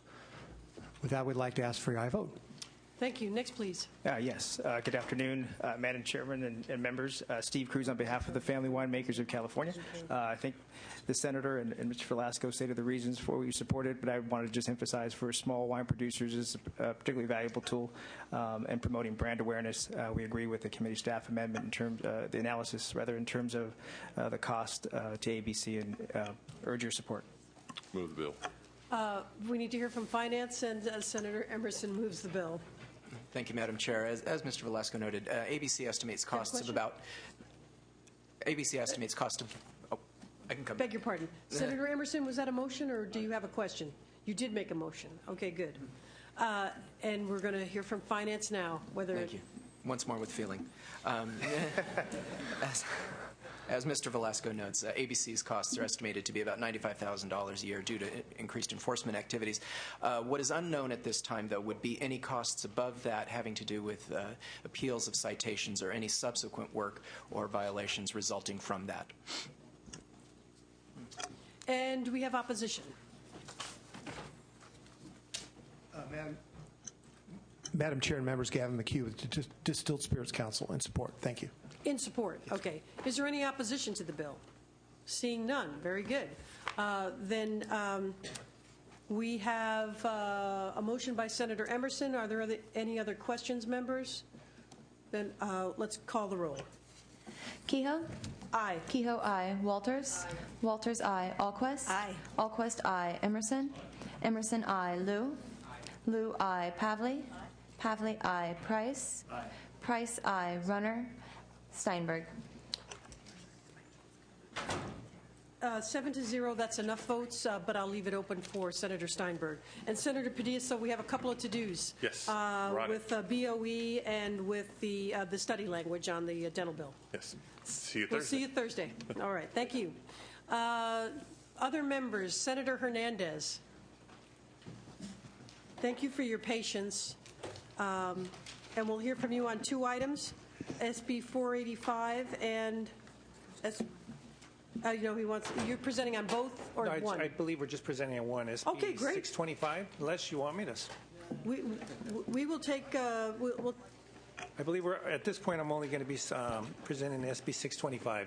With that, we'd like to ask for your aye vote. Thank you. Next, please. Yes. Good afternoon, Madam Chairman and members. Steve Cruz on behalf of the Family Winemakers of California. I think the Senator and Mr. Velasco stated the reasons for what we supported, but I wanted to just emphasize for small wine producers is a particularly valuable tool in promoting brand awareness. We agree with the committee staff amendment in terms the analysis, rather, in terms of the cost to ABC, and urge your support. Move the bill. We need to hear from Finance, and Senator Emerson moves the bill. Thank you, Madam Chair. As Mr. Velasco noted, ABC estimates costs of about. ABC estimates cost of. Oh, I can come. Beg your pardon, Senator Emerson. Was that a motion, or do you have a question? You did make a motion. Okay, good. And we're going to hear from Finance now. Thank you. Once more with feeling. As Mr. Velasco notes, ABC's costs are estimated to be about $95,000 a year due to increased enforcement activities. What is unknown at this time, though, would be any costs above that having to do with appeals of citations or any subsequent work or violations resulting from that. And do we have opposition? Madam Chair and members, Gavin McHugh with Distilled Spirits Council, in support. Thank you. In support. Okay. Is there any opposition to the bill? Seeing none. Very good. Then we have a motion by Senator Emerson. Are there any other questions, members? Then let's call the roll. Kehoe? Aye. Kehoe, aye. Walters? Aye. Walters, aye. Alquist? Aye. Alquist, aye. Emerson? Emerson, aye. Liu? Liu, aye. Pavley? Pavley, aye. Price? Aye. Price, aye. Runner? Steinberg. 7-0, that's enough votes, but I'll leave it open for Senator Steinberg. And Senator Padilla, so we have a couple of to-dos. Yes, with BOE and with the study language on the dental bill. Yes. See you Thursday. We'll see you Thursday. All right, thank you. Other members, Senator Hernandez. Thank you for your patience. And we'll hear from you on two items. SB 485 and you're presenting on both or one? I believe we're just presenting on one. SB okay, great. 625, unless you want me to. We will take. We'll I believe we're at this point. I'm only going to be presenting SB 625.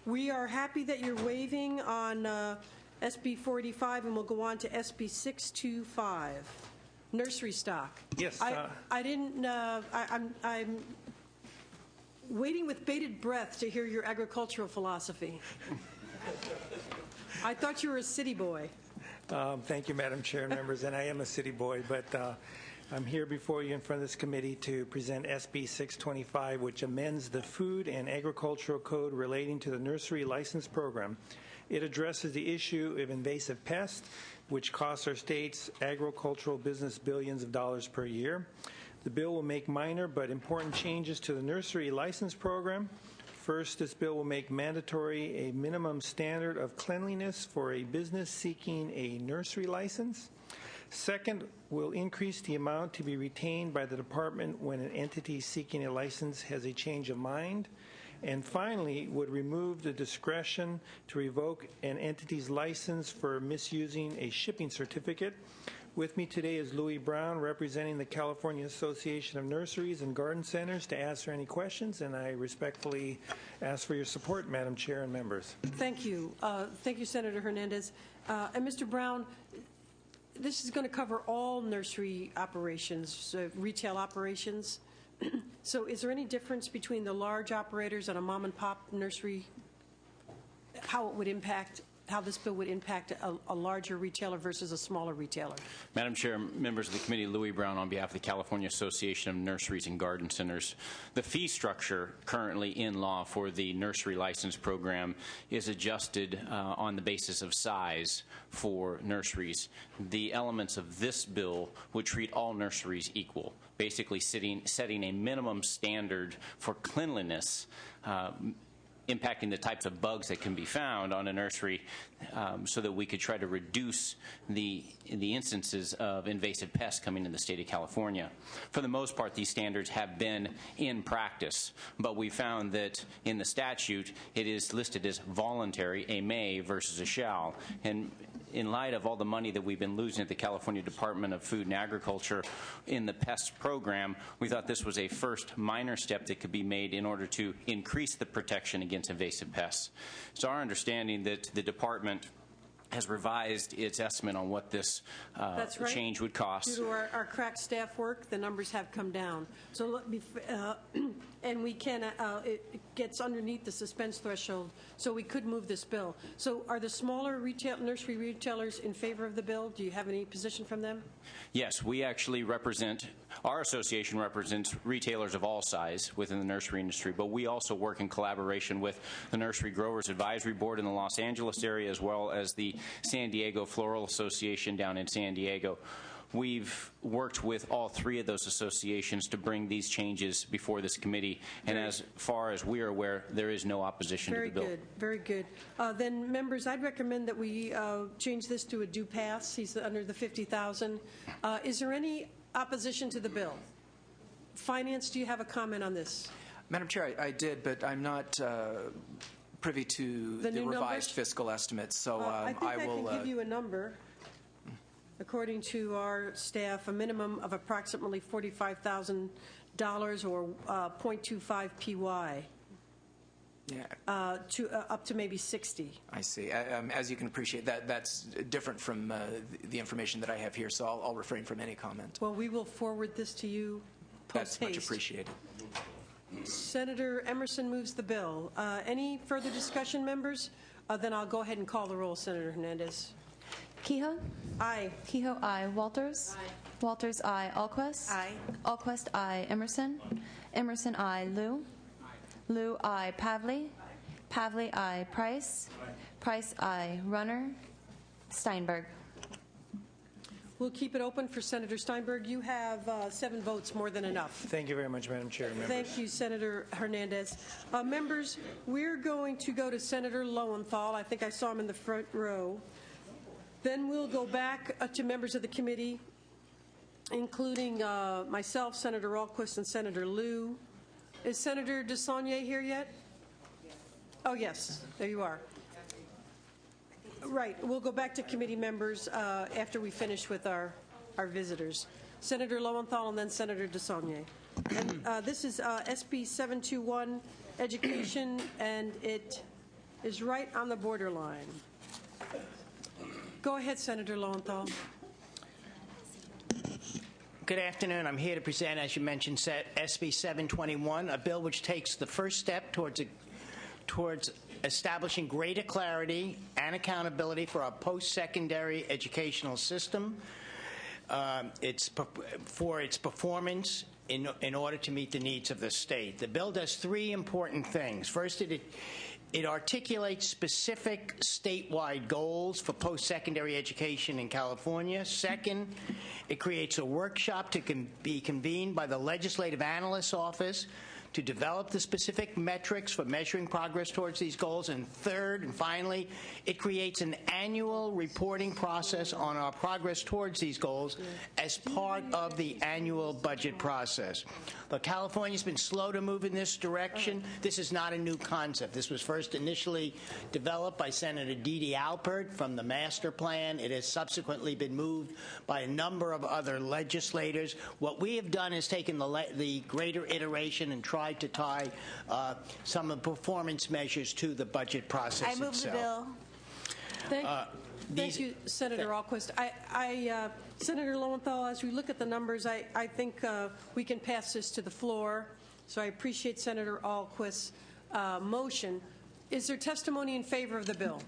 We are happy that you're waiving on SB 485, and we'll go on to SB 625. Nursery stock. Yes. I didn't. I'm waiting with bated breath to hear your agricultural philosophy. I thought you were a city boy. Thank you, Madam Chair and members, and I am a city boy, but I'm here before you in front of this committee to present SB 625, which amends the Food and Agricultural Code relating to the nursery license program. It addresses the issue of invasive pests, which costs our state's agricultural business billions of dollars per year. The bill will make minor but important changes to the nursery license program. First, this bill will make mandatory a minimum standard of cleanliness for a business seeking a nursery license. Second, will increase the amount to be retained by the department when an entity seeking a license has a change of mind. And finally, would remove the discretion to revoke an entity's license for misusing a shipping certificate. With me today is Louis Brown, representing the California Association of Nurseries and Garden Centers, to answer any questions, and I respectfully ask for your support, Madam Chair and members. Thank you. Thank you, Senator Hernandez. And Mr. Brown, this is going to cover all nursery operations, retail operations. So is there any difference between the large operators and a mom-and-pop nursery, how this bill would impact a larger retailer versus a smaller retailer? Madam Chair, members of the committee, Louis Brown on behalf of the California Association of Nurseries and Garden Centers. The fee structure currently in law for the nursery license program is adjusted on the basis of size for nurseries. The elements of this bill would treat all nurseries equal, basically setting a minimum standard for cleanliness, impacting the types of bugs that can be found on a nursery, so that we could try to reduce the instances of invasive pests coming in the state of California. For the most part, these standards have been in practice, but we found that in the statute it is listed as voluntary, a may versus a shall. And in light of all the money that we've been losing at the California Department of Food and Agriculture in the pest program, we thought this was a first minor step that could be made in order to increase the protection against invasive pests. It's our understanding that the department has revised its estimate on what this change would cost. Due to our crack staff work, the numbers have come down. So let me, and we can, it gets underneath the suspense threshold, so we could move this bill. So are the smaller nursery retailers in favor of the bill? Do you have any position from them? Yes, we actually represent, our association represents retailers of all size within the nursery industry, but we also work in collaboration with the Nursery Growers Advisory Board in the Los Angeles area, as well as the San Diego Floral Association down in San Diego. We've worked with all three of those associations to bring these changes before this committee, and as far as we are aware, there is no opposition to the bill. Very good. Then, members, I'd recommend that we change this to a due pass. He's under the $50,000. Is there any opposition to the bill? Finance, do you have a comment on this? Madam Chair, I did, but I'm not privy to the revised fiscal estimates, so I think I will can give you a number. According to our staff, a minimum of approximately $45,000 or 0.25 PY. Yeah. Up to maybe 60. I see. As you can appreciate, that's different from the information that I have here, so I'll refrain from any comment. Well, we will forward this to you post-haste. That's much appreciated. Senator Emerson moves the bill. Any further discussion, members? Then I'll go ahead and call the roll. Senator Hernandez. Kehoe? Aye. Kehoe, aye. Walters? Aye. Walters, aye. Alquist? Aye. Alquist, aye. Emerson? Emerson, aye. Liu? Liu, aye. Pavley? Pavley, aye. Price? Price, aye. Runner? Steinberg. We'll keep it open for Senator Steinberg. You have 7 votes, more than enough. Thank you very much, Madam Chair. Members. Thank you, Senator Hernandez. Members, we're going to go to Senator Lowenthal. I think I saw him in the front row. Then we'll go back to members of the committee, including myself, Senator Alquist, and Senator Liu. Is Senator DeSaulnier here yet? Oh, yes. There you are. Right. We'll go back to committee members after we finish with our visitors. Senator Lowenthal and then Senator DeSaulnier. And this is SB 721, Education, and it is right on the borderline. Go ahead, Senator Lowenthal. Good afternoon. I'm here to present, as you mentioned, SB 721, a bill which takes the first step towards establishing greater clarity and accountability for our post-secondary educational system, for its performance in order to meet the needs of the state. The bill does 3 important things. First, it articulates specific statewide goals for post-secondary education in California. Second, it creates a workshop to be convened by the Legislative Analyst's Office to develop the specific metrics for measuring progress towards these goals. And third and finally, it creates an annual reporting process on our progress towards these goals as part of the annual budget process. But California's been slow to move in this direction. This is not a new concept. This was first initially developed by Senator Dede Alpert from the master plan. It has subsequently been moved by a number of other legislators. What we have done is taken the greater iteration and tried to tie some of the performance measures to the budget process I move itself. the bill. Thank you, Senator Alquist. Senator Lowenthal, as we look at the numbers, I think we can pass this to the floor. So I appreciate Senator Alquist's motion. Is there testimony in favor of the bill?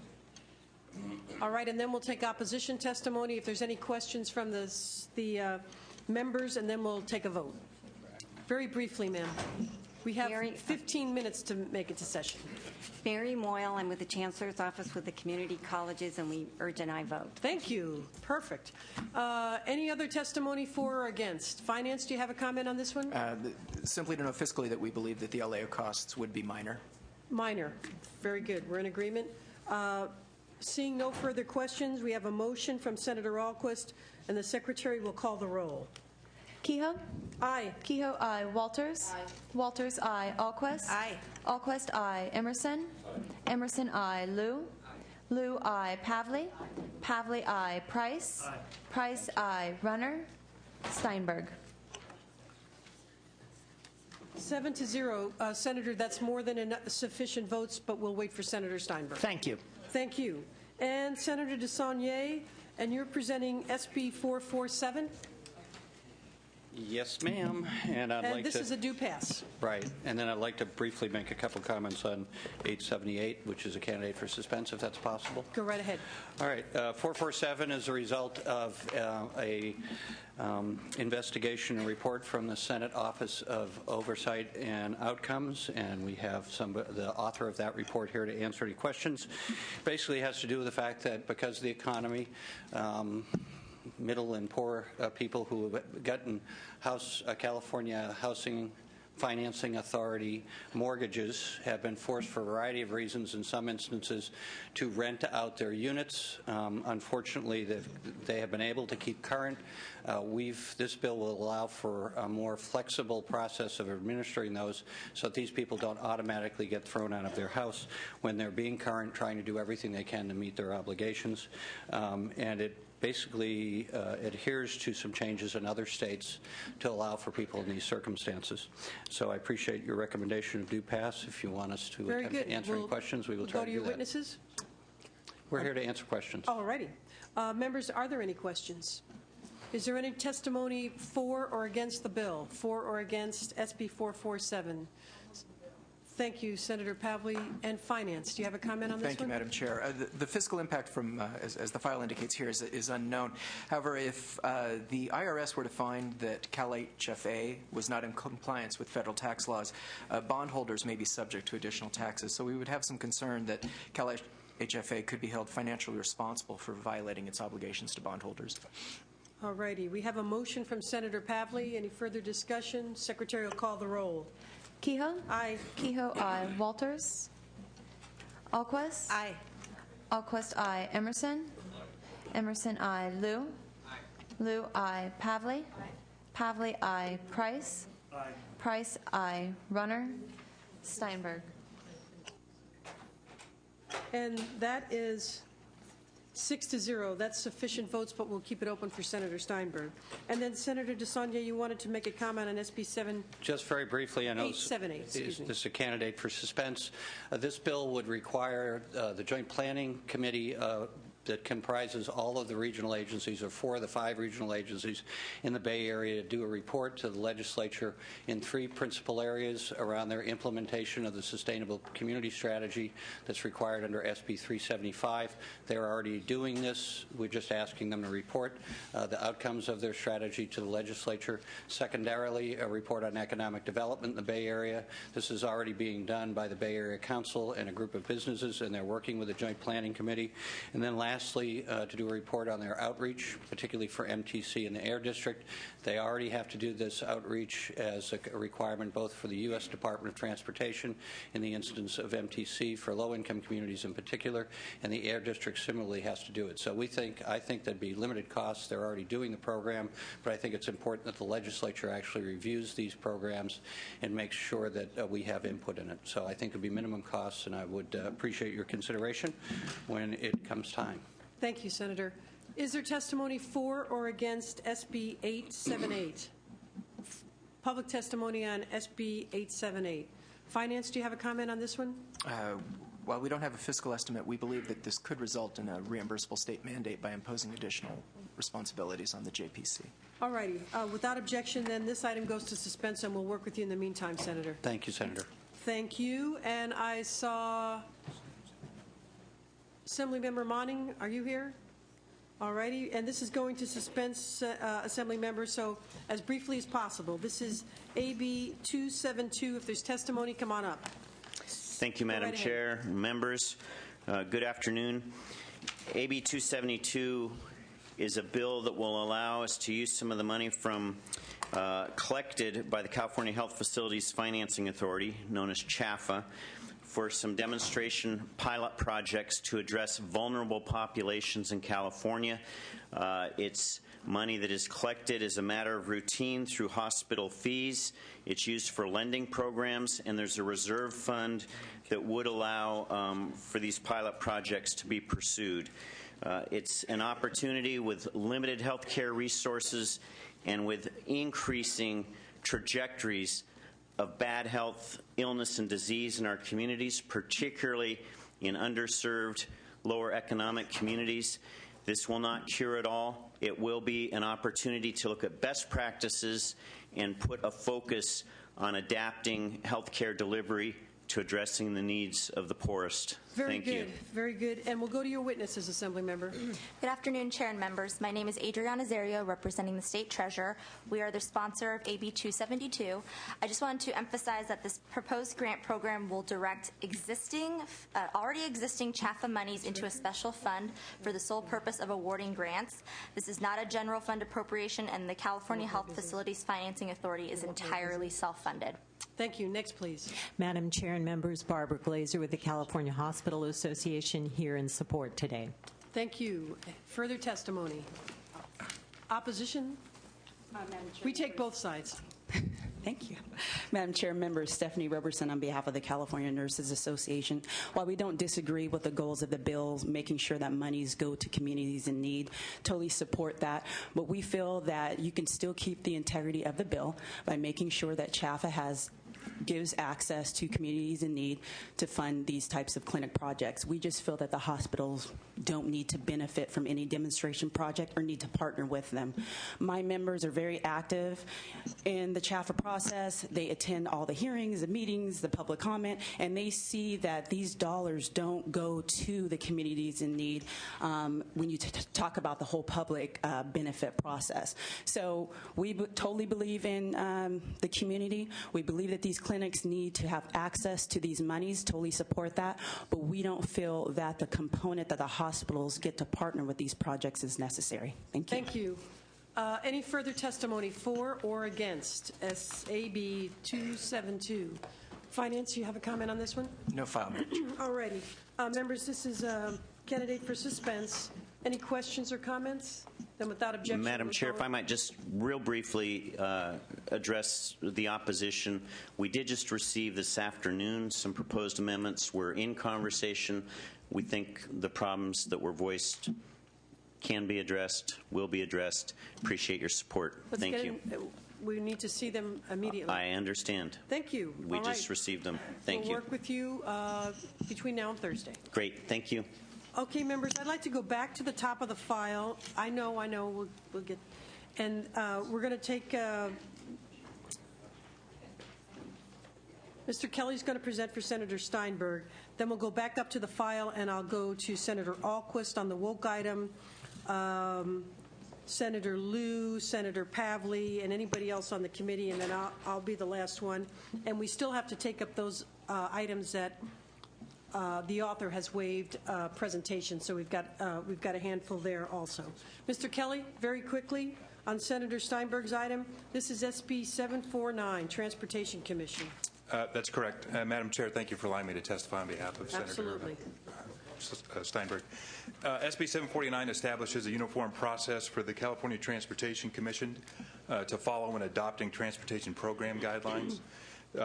All right, and then we'll take opposition testimony if there's any questions from the members, and then we'll take a vote. Very briefly, ma'am. We have 15 minutes to make it to session. Mary Moyle, I'm with the Chancellor's Office with the community colleges, and we urge an aye vote. Thank you. Perfect. Any other testimony for or against? Finance, do you have a comment on this one? Simply to know fiscally that we believe that the LAO costs would be minor. Minor. Very good. We're in agreement. Seeing no further questions, we have a motion from Senator Alquist, and the Secretary will call the roll. Kehoe? Aye. Kehoe, aye. Walters? Aye. Walters, aye. Alquist? Aye. Alquist, aye. Emerson? Emerson, aye. Liu? Liu, aye. Pavley? Pavley, aye. Price? Price, aye. Runner? Steinberg? 7-0. Senator, that's more than sufficient votes, but we'll wait for Senator Steinberg. Thank you. Thank you. And Senator DeSaulnier, and you're presenting SB 447? Yes, ma'am. And this is a due pass. Right. And then I'd like to briefly make a couple comments on 878, which is a candidate for suspense, if that's possible. Go right ahead. All right. 447 is a result of a investigation and report from the Senate Office of Oversight and Outcomes, and we have the author of that report here to answer any questions. Basically, it has to do with the fact that because of the economy, middle and poor people who have gotten California Housing Financing Authority mortgages have been forced for a variety of reasons, in some instances, to rent out their units. Unfortunately, they have been able to keep current. This bill will allow for a more flexible process of administering those so that these people don't automatically get thrown out of their house when they're being current, trying to do everything they can to meet their obligations. And it basically adheres to some changes in other states to allow for people in these circumstances. So I appreciate your recommendation of due pass. If you want us to attempt to answer any questions, we will try to do that. Go to your witnesses. We're here to answer questions. All righty. Members, are there any questions? Is there any testimony for or against the bill, for or against SB 447? Thank you, Senator Pavley. And Finance, do you have a comment on this Thank you, Madam Chair. The fiscal impact from, as the file indicates here, is unknown. However, if the IRS were to find that CalHFA was not in compliance with federal tax laws, bondholders may be subject to additional taxes. So we would have some concern that CalHFA could be held financially responsible for violating its obligations to bondholders. All righty. We have a motion from Senator Pavley. Any further discussion? Secretary will call the roll. Kehoe? Aye. Kehoe, aye. Walters? Alquist? Aye. Alquist, aye. Emerson? Emerson, aye. Liu? Liu, aye. Pavley? Pavley, aye. Price? Price, aye. Runner? Steinberg? And that is 6-0. That's sufficient votes, but we'll keep it open for Senator Steinberg. And then, Senator DeSaulnier, you wanted to make a comment on SB 7. Just very briefly, I know 878. This is a candidate for suspense. This bill would require the Joint Planning Committee that comprises all of the regional agencies, or 4 of the 5 regional agencies in the Bay Area, to do a report to the legislature in 3 principal areas around their implementation of the Sustainable Community Strategy that's required under SB 375. They're already doing this. We're just asking them to report the outcomes of their strategy to the legislature. Secondarily, a report on economic development in the Bay Area. This is already being done by the Bay Area Council and a group of businesses, and they're working with the Joint Planning Committee. And then last, lastly, to do a report on their outreach, particularly for MTC and the Air District. They already have to do this outreach as a requirement both for the U.S. Department of Transportation in the instance of MTC for low-income communities in particular, and the Air District similarly has to do it. So I think there'd be limited costs. They're already doing the program, but I think it's important that the legislature actually reviews these programs and makes sure that we have input in it. So I think it'd be minimum costs, and I would appreciate your consideration when it comes time. Thank you, Senator. Is there testimony for or against SB 878? Public testimony on SB 878. Finance, do you have a comment on this one? While we don't have a fiscal estimate, we believe that this could result in a reimbursable state mandate by imposing additional responsibilities on the JPC. All righty. Without objection, then this item goes to suspense, and we'll work with you in the meantime, Senator. Thank you, Senator. Thank you. And I saw Assemblymember Monning. Are you here? All righty. And this is going to suspense, Assembly members, so as briefly as possible. This is AB 272. If there's testimony, come on up. Thank you, Madam Chair, members. Good afternoon. AB 272 is a bill that will allow us to use some of the money from collected by the California Health Facilities Financing Authority, known as CHAFA, for some demonstration pilot projects to address vulnerable populations in California. It's money that is collected as a matter of routine through hospital fees. It's used for lending programs, and there's a reserve fund that would allow for these pilot projects to be pursued. It's an opportunity with limited health care resources and with increasing trajectories of bad health, illness, and disease in our communities, particularly in underserved, lower economic communities. This will not cure it all. It will be an opportunity to look at best practices and put a focus on adapting health care delivery to addressing the needs of the poorest. Very Thank good. you. Very good. And we'll go to your witnesses, Assembly Member. Good afternoon, Chair and members. My name is Adriana Zerio, representing the State Treasurer. We are the sponsor of AB 272. I just wanted to emphasize that this proposed grant program will direct already existing CHAFA monies into a special fund for the sole purpose of awarding grants. This is not a general fund appropriation, and the California Health Facilities Financing Authority is entirely self-funded. Thank you. Next, please. Madam Chair and members, Barbara Glazer with the California Hospital Association here in support today. Thank you. Further testimony? Opposition? We take both sides. Thank you. Madam Chair, members, Stephanie Roberson on behalf of the California Nurses Association. While we don't disagree with the goals of the bill, making sure that monies go to communities in need, totally support that. But we feel that you can still keep the integrity of the bill by making sure that CHAFA gives access to communities in need to fund these types of clinic projects. We just feel that the hospitals don't need to benefit from any demonstration project or need to partner with them. My members are very active in the CHAFA process. They attend all the hearings, the meetings, the public comment, and they see that these dollars don't go to the communities in need when you talk about the whole public benefit process. So we totally believe in the community. We believe that these clinics need to have access to these monies, totally support that, but we don't feel that the component that the hospitals get to partner with these projects is necessary. Thank you. Thank you. Any further testimony for or against SAB 272? Finance, you have a comment on this one? No file. All righty. Members, this is a candidate for suspense. Any questions or comments? Then without objection. Madam Chair, if I might just real briefly address the opposition. We did just receive this afternoon some proposed amendments. We're in conversation. We think the problems that were voiced can be addressed, will be addressed. Appreciate your support. Thank you. We need to see them immediately. I understand. Thank you. We just received them. Thank you. We'll work with you between now and Thursday. Great. Thank you. Okay, members, I'd like to go back to the top of the file. I know, we'll get, and we're going to take, Mr. Kelly's going to present for Senator Steinberg. Then we'll go back up to the file, and I'll go to Senator Ahlquist on the woke item, Senator Liu, Senator Pavley, and anybody else on the committee, and then I'll be the last one. And we still have to take up those items that the author has waived presentation, so we've got a handful there also. Mr. Kelly, very quickly on Senator Steinberg's item. This is SB 749, Transportation Commission. That's correct. Madam Chair, thank you for allowing me to testify on behalf of Absolutely. Senator Steinberg. SB 749 establishes a uniform process for the California Transportation Commission to follow when adopting transportation program guidelines.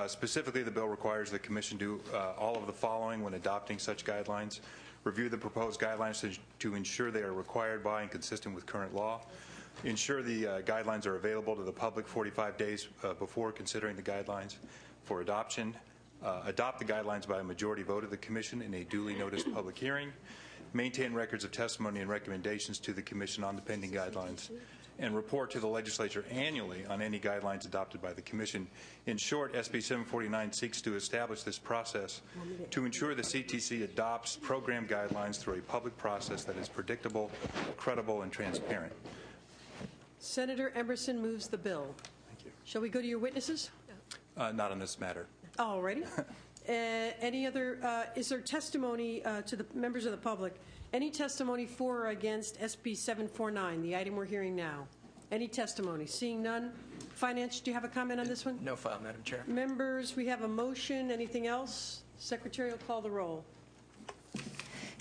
Specifically, the bill requires the Commission do all of the following when adopting such guidelines: review the proposed guidelines to ensure they are required by and consistent with current law, ensure the guidelines are available to the public 45 days before considering the guidelines for adoption, adopt the guidelines by a majority vote of the Commission in a duly noticed public hearing, maintain records of testimony and recommendations to the Commission on the pending guidelines, and report to the legislature annually on any guidelines adopted by the Commission. In short, SB 749 seeks to establish this process to ensure the CTC adopts program guidelines through a public process that is predictable, credible, and transparent. Senator Emerson moves the bill. Thank you. Shall we go to your witnesses? Not on this matter. All righty. Any other, is there testimony to the members of the public? Any testimony for or against SB 749, the item we're hearing now? Any testimony? Seeing none. Finance, do you have a comment on this one? No file, Madam Chair. Members, we have a motion. Anything else? Secretary will call the roll.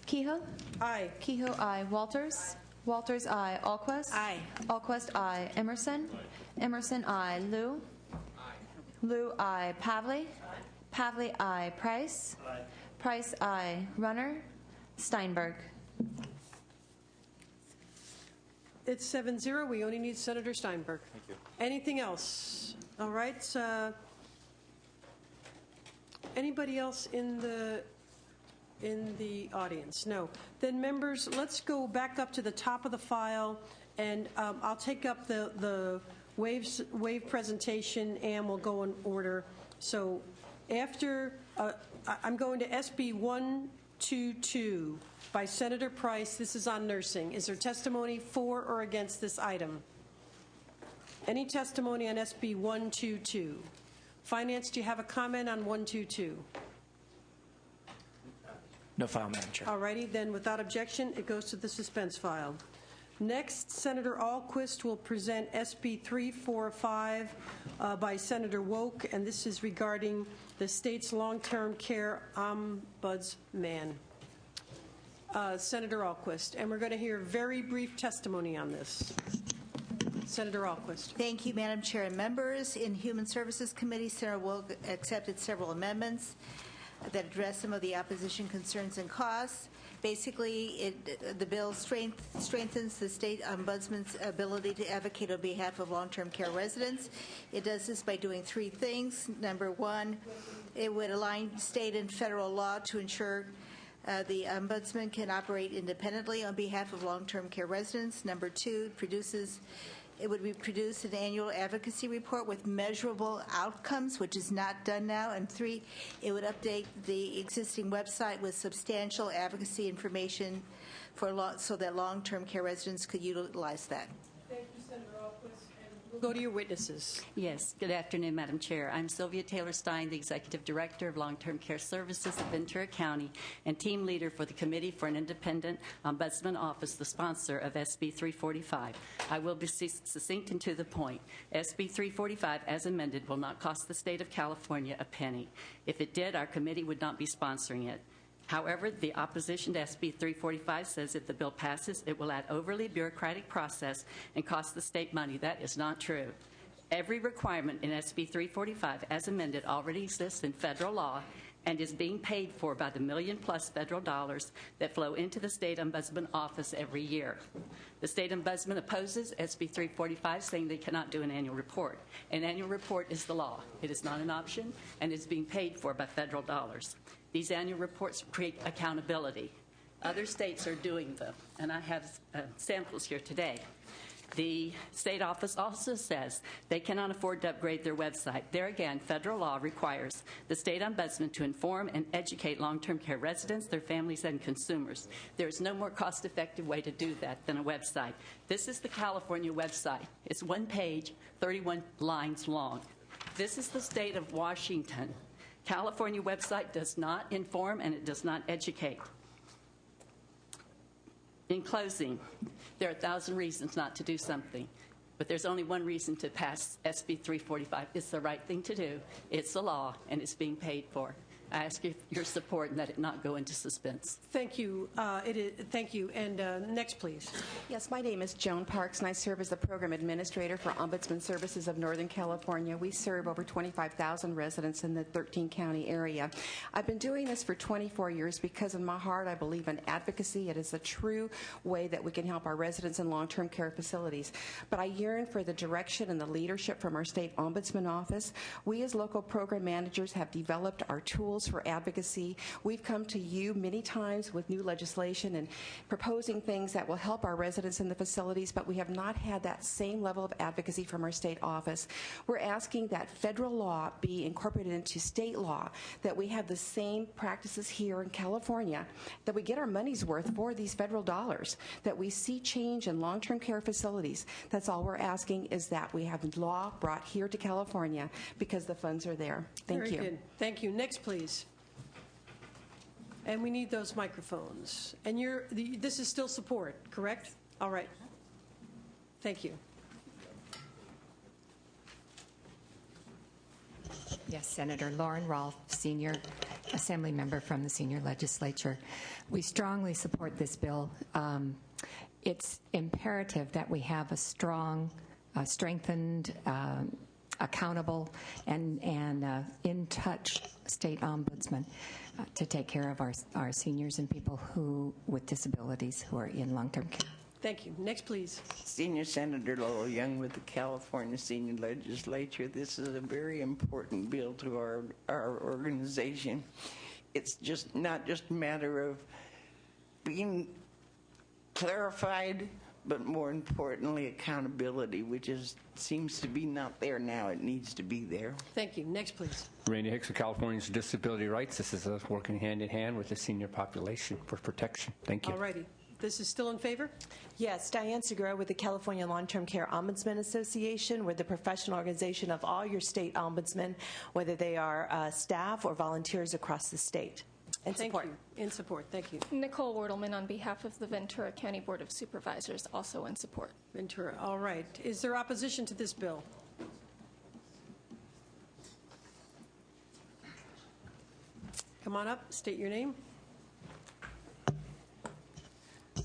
Kehoe? Aye. Kehoe, aye. Walters? Walters, aye. Alquist? Aye. Alquist, aye. Emerson? Emerson, aye. Liu? Liu, aye. Pavley? Pavley, aye. Price? Price, aye. Runner? Steinberg? It's 7-0. We only need Senator Steinberg. Thank you. Anything else? All right. Anybody else in the audience? No. Then, members, let's go back up to the top of the file, and I'll take up the wave presentation, and we'll go in order. So, after I'm going to SB 122 by Senator Price. This is on nursing. Is there testimony for or against this item? Any testimony on SB 122? Finance, do you have a comment on 122? No file, Madam Chair. All righty. Then, without objection, it goes to the suspense file. Next, Senator Alquist will present SB 345 by Senator Woke, and this is regarding the state's long-term care ombudsman. Senator Alquist, and we're going to hear very brief testimony on this. Senator Alquist. Thank you, Madam Chair and members. In Human Services Committee, Senator Woke accepted several amendments that address some of the opposition concerns and costs. Basically, the bill strengthens the state ombudsman's ability to advocate on behalf of long-term care residents. It does this by doing three things. Number one, it would align state and federal law to ensure the ombudsman can operate independently on behalf of long-term care residents. Number two, it would produce an annual advocacy report with measurable outcomes, which is not done now. And three, it would update the existing website with substantial advocacy information so that long-term care residents could utilize that. Thank you, Senator Alquist. And we'll go to your witnesses. Yes. Good afternoon, Madam Chair. I'm Sylvia Taylor-Stein, the Executive Director of Long-Term Care Services of Ventura County and Team Leader for the Committee for an Independent Ombudsman Office, the sponsor of SB 345. I will be succinct and to the point. SB 345, as amended, will not cost the state of California a penny. If it did, our committee would not be sponsoring it. However, the opposition to SB 345 says if the bill passes, it will add overly bureaucratic process and cost the state money. That is not true. Every requirement in SB 345, as amended, already exists in federal law and is being paid for by the million-plus federal dollars that flow into the State Ombudsman Office every year. The State Ombudsman opposes SB 345, saying they cannot do an annual report. An annual report is the law. It is not an option, and is being paid for by federal dollars. These annual reports create accountability. Other states are doing them, and I have samples here today. The state office also says they cannot afford to upgrade their website. There again, federal law requires the state ombudsman to inform and educate long-term care residents, their families, and consumers. There is no more cost-effective way to do that than a website. This is the California website. It's one page, 31 lines long. This is the state of Washington. California website does not inform and it does not educate. In closing, there are 1,000 reasons not to do something, but there's only one reason to pass SB 345. It's the right thing to do. It's the law, and it's being paid for. I ask you your support and let it not go into suspense. Thank you. Thank you. And next, please. Yes, my name is Joan Parks, and I serve as the Program Administrator for Ombudsman Services of Northern California. We serve over 25,000 residents in the 13-county area. I've been doing this for 24 years because in my heart I believe in advocacy. It is a true way that we can help our residents in long-term care facilities. But I yearn for the direction and the leadership from our state ombudsman office. We as local program managers have developed our tools for advocacy. We've come to you many times with new legislation and proposing things that will help our residents in the facilities, but we have not had that same level of advocacy from our state office. We're asking that federal law be incorporated into state law, that we have the same practices here in California, that we get our money's worth for these federal dollars, that we see change in long-term care facilities. That's all we're asking, is that we have law brought here to California because the funds are there. Thank you. Very good. Thank you. Next, please. And we need those microphones. And this is still support, correct? All right. Thank you. Yes, Senator Lauren Rolfe, Senior Assembly Member from the Senior Legislature. We strongly support this bill. It's imperative that we have a strong, strengthened, accountable, and in-touch state ombudsman to take care of our seniors and people with disabilities who are in long-term care. Thank you. Next, please. Senior Senator Lowell Young with the California Senior Legislature. This is a very important bill to our organization. It's just not just a matter of being clarified, but more importantly, accountability, which seems to be not there now. It needs to be there. Thank you. Next, please. Randy Hicks of Californians for Disability Rights. This is us working hand in hand with the senior population for protection. Thank you. All righty. This is still in favor? Yes, Diane Segura with the California Long-Term Care Ombudsman Association. We're the professional organization of all your state ombudsmen, whether they are staff or volunteers across the state. In support. Thank you. In support. Thank you. Nicole Wertelman on behalf of the Ventura County Board of Supervisors, also in support. Ventura. All right. Is there opposition to this bill? Come on up. State your name.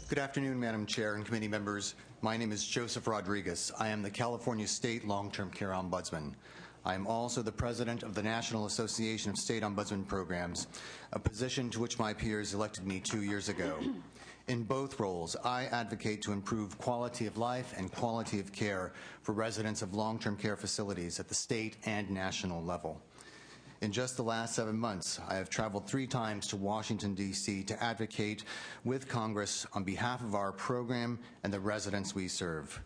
Good afternoon, Madam Chair and committee members. My name is Joseph Rodriguez. I am the California State Long-Term Care Ombudsman. I am also the president of the National Association of State Ombudsman Programs, a position to which my peers elected me 2 years ago. In both roles, I advocate to improve quality of life and quality of care for residents of long-term care facilities at the state and national level. In just the last 7 months, I have traveled 3 times to Washington, D.C. to advocate with Congress on behalf of our program and the residents we serve.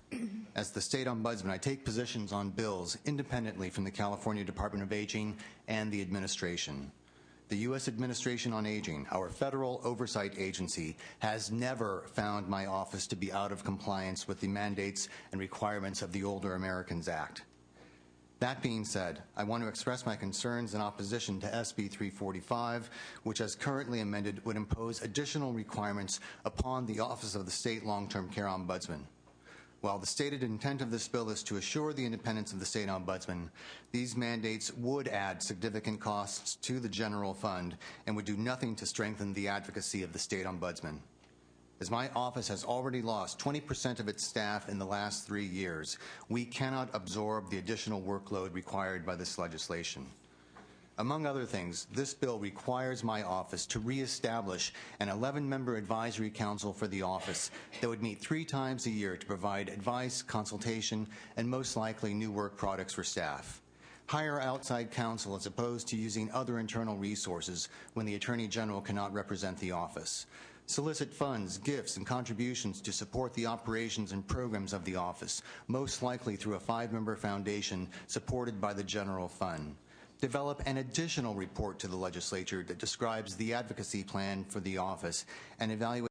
As the state ombudsman, I take positions on bills independently from the California Department of Aging and the administration. The U.S. Administration on Aging, our federal oversight agency, has never found my office to be out of compliance with the mandates and requirements of the Older Americans Act. That being said, I want to express my concerns in opposition to SB 345, which as currently amended would impose additional requirements upon the Office of the State Long-Term Care Ombudsman. While the stated intent of this bill is to assure the independence of the state ombudsman, these mandates would add significant costs to the general fund and would do nothing to strengthen the advocacy of the state ombudsman. As my office has already lost 20% of its staff in the last 3 years, we cannot absorb the additional workload required by this legislation. Among other things, this bill requires my office to reestablish an 11-member advisory council for the office that would meet 3 times a year to provide advice, consultation, and most likely new work products for staff. Hire outside counsel as opposed to using other internal resources when the Attorney General cannot represent the office. Solicit funds, gifts, and contributions to support the operations and programs of the office, most likely through a 5-member foundation supported by the general fund. Develop an additional report to the legislature that describes the advocacy plan for the office and evaluate